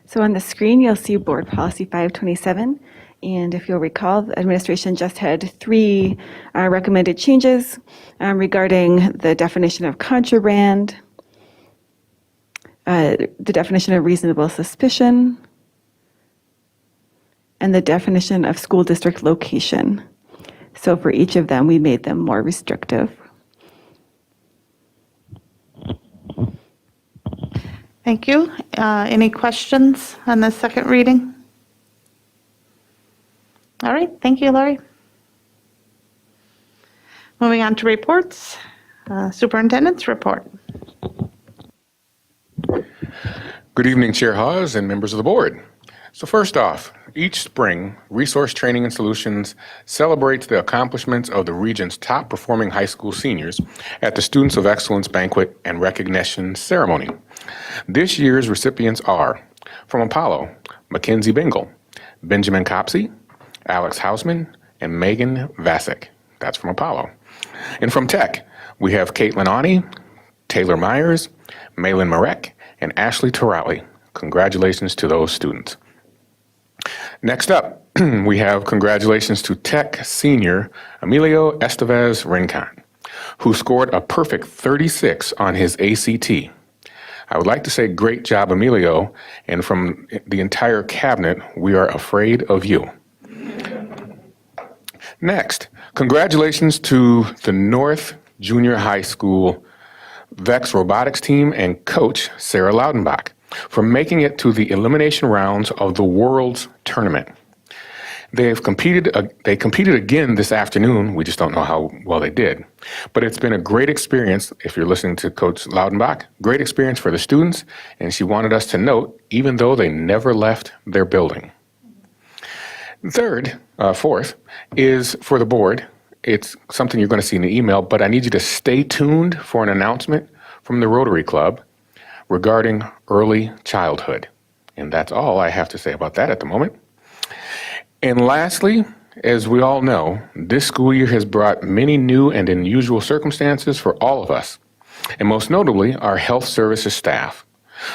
So on the screen, you'll see Board Policy 527. And if you'll recall, the administration just had 3 recommended changes regarding the definition of contraband, the definition of reasonable suspicion, and the definition of school district location. So for each of them, we made them more restrictive. Thank you. Any questions on the second reading? All right, thank you, Lori. Moving on to reports. Superintendent's report. Good evening, Chair Hawes and members of the board. So first off, each spring, Resource Training and Solutions celebrates the accomplishments of the region's top performing high school seniors at the Students of Excellence Banquet and Recognition Ceremony. This year's recipients are, from Apollo, Mackenzie Bingle, Benjamin Copsey, Alex Hausman, and Megan Vasic. That's from Apollo. And from Tech, we have Caitlin Ani, Taylor Myers, Malin Marek, and Ashley Torali. Congratulations to those students. Next up, we have congratulations to Tech senior Emilio Estevez Rincon, who scored a perfect 36 on his ACT. I would like to say great job, Emilio, and from the entire cabinet, we are afraid of you. Next, congratulations to the North Junior High School VEX robotics team and coach Sarah Laudenbach for making it to the elimination rounds of the World's Tournament. They competed again this afternoon. We just don't know how well they did. But it's been a great experience, if you're listening to Coach Laudenbach, great experience for the students, and she wanted us to note, even though they never left their building. Fourth, is for the board. It's something you're going to see in the email, but I need you to stay tuned for an announcement from the Rotary Club regarding early childhood. And that's all I have to say about that at the moment. And lastly, as we all know, this school year has brought many new and unusual circumstances for all of us, and most notably our health services staff.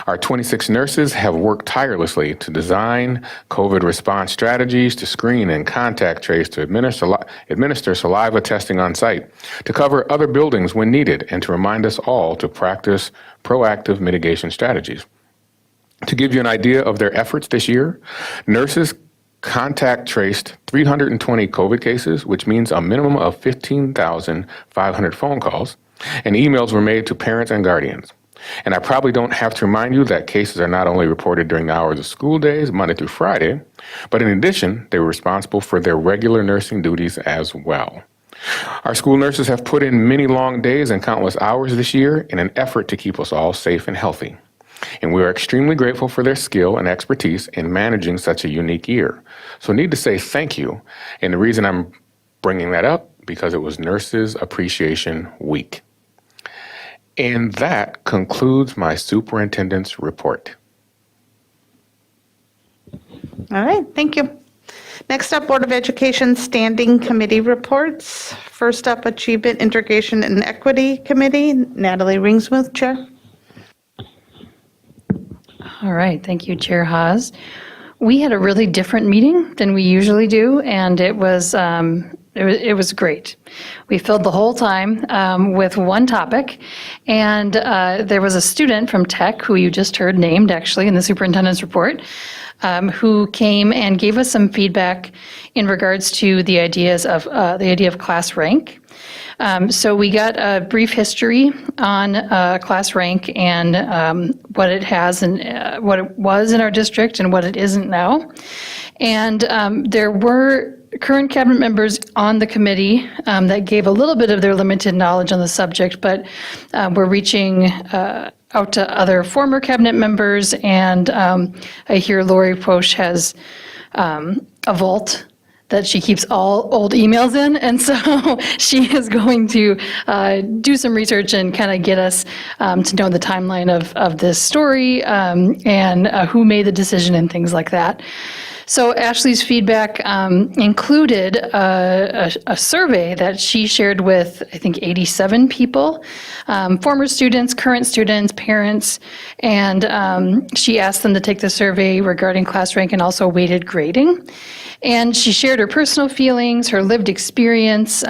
Our 26 nurses have worked tirelessly to design COVID response strategies, to screen and contact trace, to administer saliva testing on site, to cover other buildings when needed, and to remind us all to practice proactive mitigation strategies. To give you an idea of their efforts this year, nurses contact traced 320 COVID cases, which means a minimum of 15,500 phone calls, and emails were made to parents and guardians. And I probably don't have to remind you that cases are not only reported during the hours of school days, Monday through Friday, but in addition, they were responsible for their regular nursing duties as well. Our school nurses have put in many long days and countless hours this year in an effort to keep us all safe and healthy. And we are extremely grateful for their skill and expertise in managing such a unique year. So I need to say thank you. And the reason I'm bringing that up, because it was Nurses Appreciation Week. And that concludes my superintendent's report. All right, thank you. Next up, Board of Education Standing Committee reports. First up, Achievement, Integration, and Equity Committee. Natalie Ringsmith, Chair. All right, thank you, Chair Haas. We had a really different meeting than we usually do, and it was great. We filled the whole time with one topic, and there was a student from Tech, who you just heard named actually in the superintendent's report, who came and gave us some feedback in regards to the idea of class rank. So we got a brief history on class rank and what it has and what it was in our district and what it isn't now. And there were current cabinet members on the committee that gave a little bit of their limited knowledge on the subject, but we're reaching out to other former cabinet members, and I hear Lori Posch has a vault that she keeps all old emails in, and so she is going to do some research and kind of get us to know the timeline of this story and who made the decision and things like that. So Ashley's feedback included a survey that she shared with, I think, 87 people, former students, current students, parents, and she asked them to take the survey regarding class rank and also weighted grading. And she shared her personal feelings, her lived experience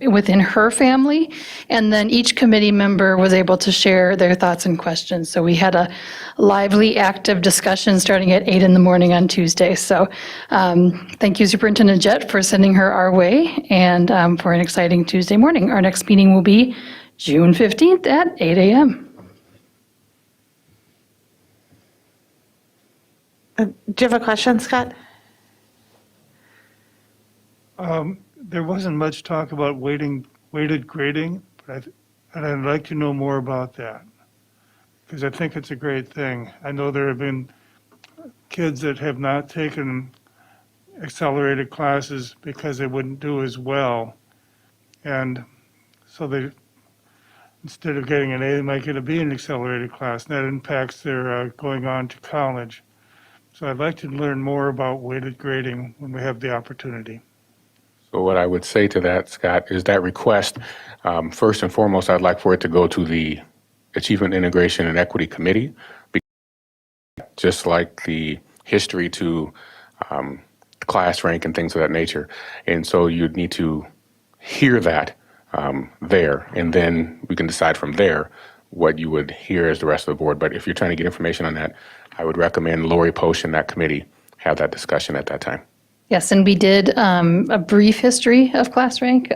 within her family, and then each committee member was able to share their thoughts and questions. So we had a lively, active discussion starting at 8 in the morning on Tuesday. So thank you, Superintendent Jett, for sending her our way and for an exciting Tuesday morning. Our next meeting will be June 15th at 8 a.m. Do you have a question, Scott? There wasn't much talk about weighted grading, and I'd like to know more about that, because I think it's a great thing. I know there have been kids that have not taken accelerated classes because they wouldn't do as well, and so they, instead of getting an A, they might get a B in an accelerated class, and that impacts their going on to college. So I'd like to learn more about weighted grading when we have the opportunity. So what I would say to that, Scott, is that request, first and foremost, I'd like for it to go to the Achievement Integration and Equity Committee, just like the history to class rank and things of that nature. And so you'd need to hear that there, and then we can decide from there what you would hear as the rest of the board. But if you're trying to get information on that, I would recommend Lori Posh and that committee have that discussion at that time. Yes, and we did a brief history of class rank.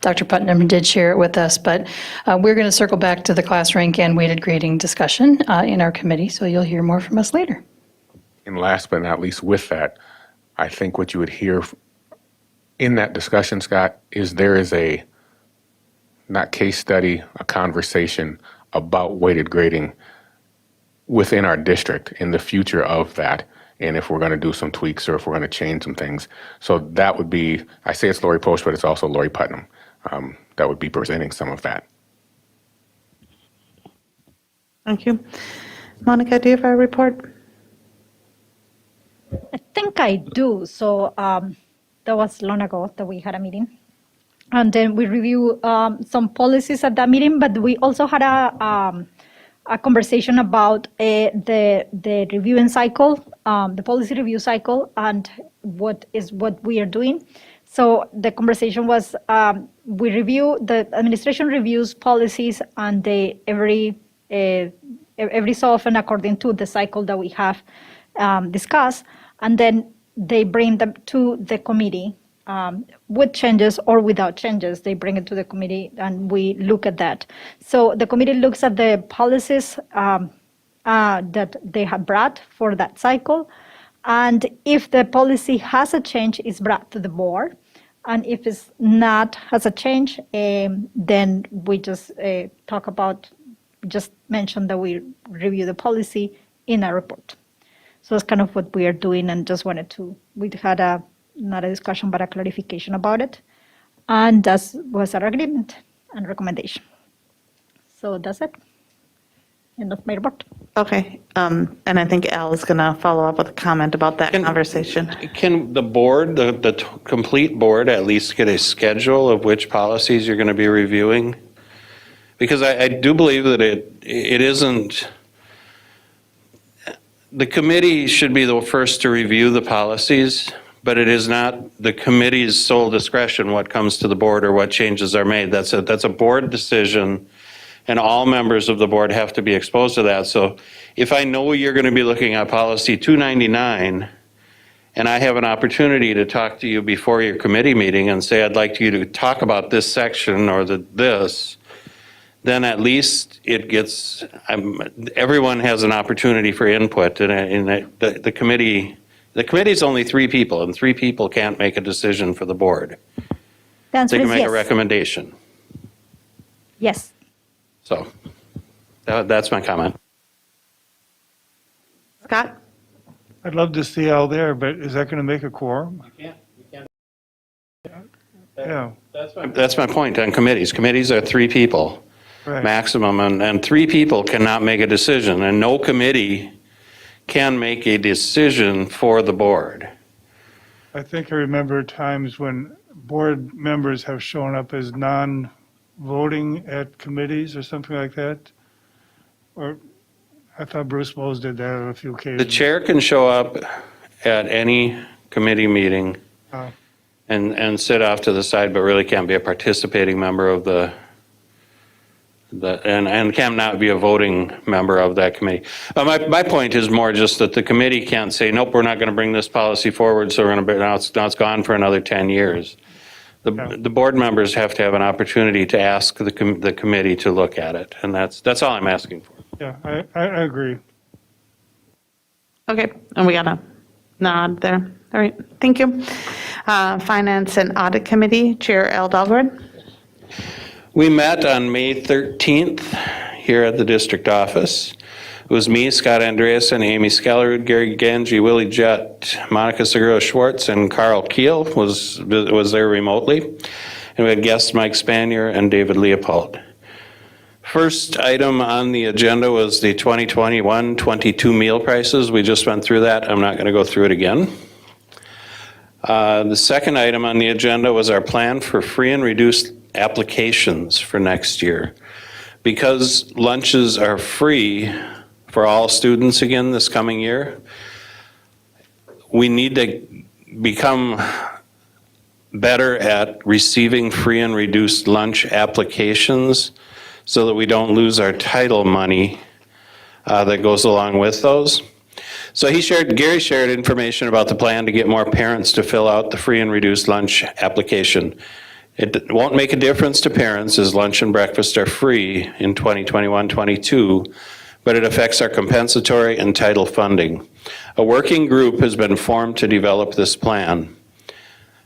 Dr. Putnam did share it with us, but we're going to circle back to the class rank and weighted grading discussion in our committee, so you'll hear more from us later. And last but not least with that, I think what you would hear in that discussion, Scott, is there is a, not case study, a conversation about weighted grading within our district in the future of that, and if we're going to do some tweaks or if we're going to change some things. So that would be, I say it's Lori Post, but it's also Lori Putnam that would be presenting some of that. Thank you. Monica, do you have a report? I think I do. So that was long ago that we had a meeting. And then we review some policies at that meeting, but we also had a conversation about the reviewing cycle, the policy review cycle, and what we are doing. So the conversation was the administration reviews policies, and they every so often according to the cycle that we have discussed, and then they bring them to the committee with changes or without changes. They bring it to the committee and we look at that. So the committee looks at the policies that they have brought for that cycle. And if the policy has a change, it's brought to the board. And if it's not has a change, then we just just mention that we review the policy in a report. So that's kind of what we are doing, and just we had not a discussion, but a clarification about it. And that was our agreement and recommendation. So that's it. End of my report. Okay, and I think Al is going to follow up with a comment about that conversation. Can the board, the complete board, at least get a schedule of which policies you're going to be reviewing? Because I do believe that it isn't, the committee should be the first to review the policies, but it is not the committee's sole discretion what comes to the board or what changes are made. That's a board decision, and all members of the board have to be exposed to that. So if I know you're going to be looking at policy 299, and I have an opportunity to talk to you before your committee meeting and say, I'd like you to talk about this section or this, then at least it gets, everyone has an opportunity for input, and the committee, the committee's only 3 people, and 3 people can't make a decision for the board. The answer They can is make yes. a recommendation. Yes. So that's my comment. Scott? I'd love to see Al there, but is that going to make a quorum? You can't. Yeah, That's my point on committees. Committees are 3 people right. maximum, and 3 people cannot make a decision, and no committee can make a decision for the board. I think I remember times when board members have shown up as non-voting at committees or something like that. Or I thought Bruce Bowles did that on a few occasions. The chair can show up at any committee meeting Oh. and sit off to the side, but really can't be a participating member of and cannot be a voting member of that committee. My point is more just that the committee can't say, nope, we're not going to bring this policy forward, so we're going to, now it's gone for another 10 years. The board members have to have an opportunity to ask the committee to look at it, and that's all I'm asking for. Yeah, I agree. Okay, and we got a nod there. All right, thank you. Finance and Audit Committee, Chair Al Dahlgren. We met on May 13th here at the district office. It was me, Scott Andreasen, Amy Skellerud, Gary Ganji, Willie Jett, Monica Segura-Schwartz, and Carl Keel was there remotely. And we had guests Mike Spanier and David Leopold. First item on the agenda was the 2021-22 meal prices. We just went through that. I'm not going to go through it again. The second item on the agenda was our plan for free and reduced applications for next year. Because lunches are free for all students again this coming year, we need to become better at receiving free and reduced lunch applications so that we don't lose our title money that goes along with those. So Gary shared information about the plan to get more parents to fill out the free and reduced lunch application. It won't make a difference to parents as lunch and breakfast are free in 2021-22, but it affects our compensatory and title funding. A working group has been formed to develop this plan.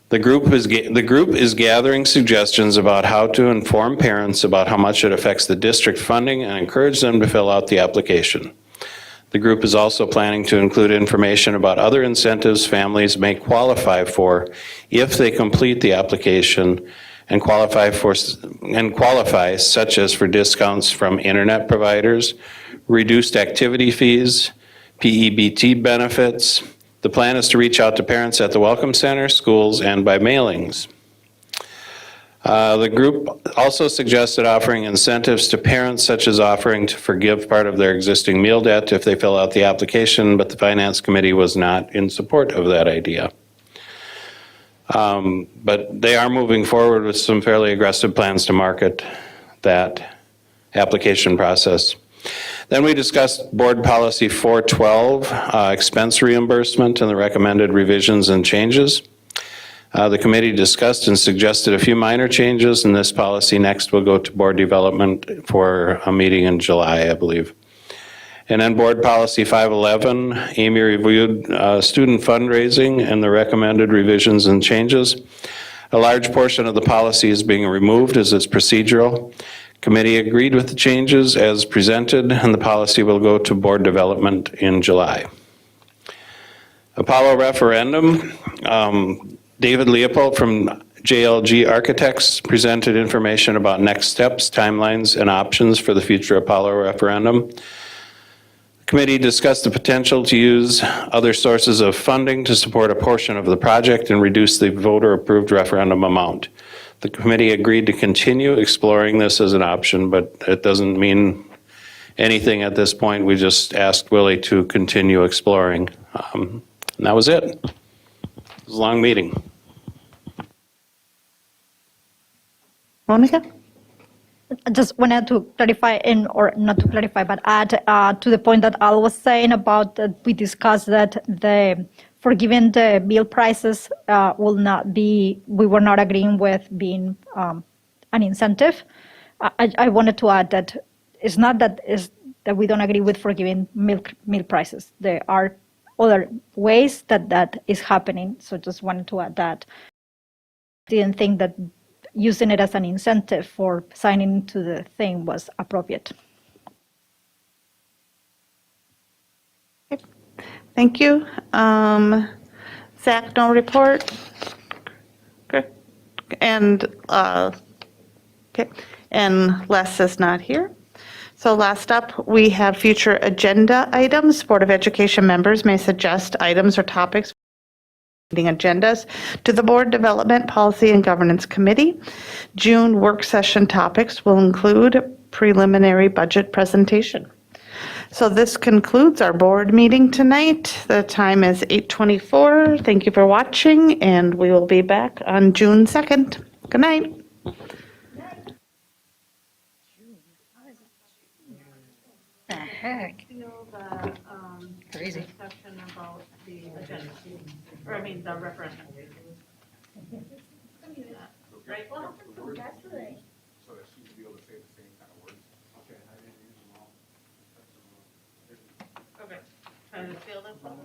The group is gathering suggestions about how to inform parents about how much it affects the district funding and encourage them to fill out the application. The group is also planning to include information about other incentives families may qualify for if they complete the application and qualify such as for discounts from internet providers, reduced activity fees, PEBT benefits. The plan is to reach out to parents at the Welcome Center, schools, and by mailings. The group also suggested offering incentives to parents, such as offering to forgive part of their existing meal debt if they fill out the application, but the Finance Committee was not in support of that idea. But they are moving forward with some fairly aggressive plans to market that application process. Then we discussed Board Policy 412, expense reimbursement and the recommended revisions and changes. The committee discussed and suggested a few minor changes, and this policy next will go to board development for a meeting in July, I believe. And then Board Policy 511, Amy reviewed student fundraising and the recommended revisions and changes. A large portion of the policy is being removed as it's procedural. Committee agreed with the changes as presented, and the policy will go to board development in July. Apollo referendum. David Leopold from JLG Architects presented information about next steps, timelines, and options for the future Apollo referendum. The committee discussed the potential to use other sources of funding to support a portion of the project and reduce the voter-approved referendum amount. The committee agreed to continue exploring this as an option, but it doesn't mean anything at this point. We just asked Willie to continue exploring. And that was it. It was a long meeting. Monica? I just wanted to clarify, or not to clarify, but add to the point that Al was saying about that we discussed that forgiving the meal prices will not be, we were not agreeing with being an incentive. I wanted to add that it's not that we don't agree with forgiving meal prices. There are other ways that is happening, so just wanted to add that. Didn't think that using it as an incentive for signing to the thing was appropriate. Thank you. Zach, no report? Okay. And, okay. And Les is not here. So last up, we have future agenda items. Board of Education members may suggest items or topics for meeting agendas to the Board Development, Policy, and Governance Committee. June work session topics will include preliminary budget presentation. So this concludes our board meeting tonight. The time is 8:24. Thank you for watching, and we will be back on June 2nd. Good night. The heck? Crazy. Discussion about the agenda, or I mean, the referendum. Right? Well, that's right. So that she should be able to say the same kind of words. Okay, I didn't use them all. Okay. Trying to steal this one?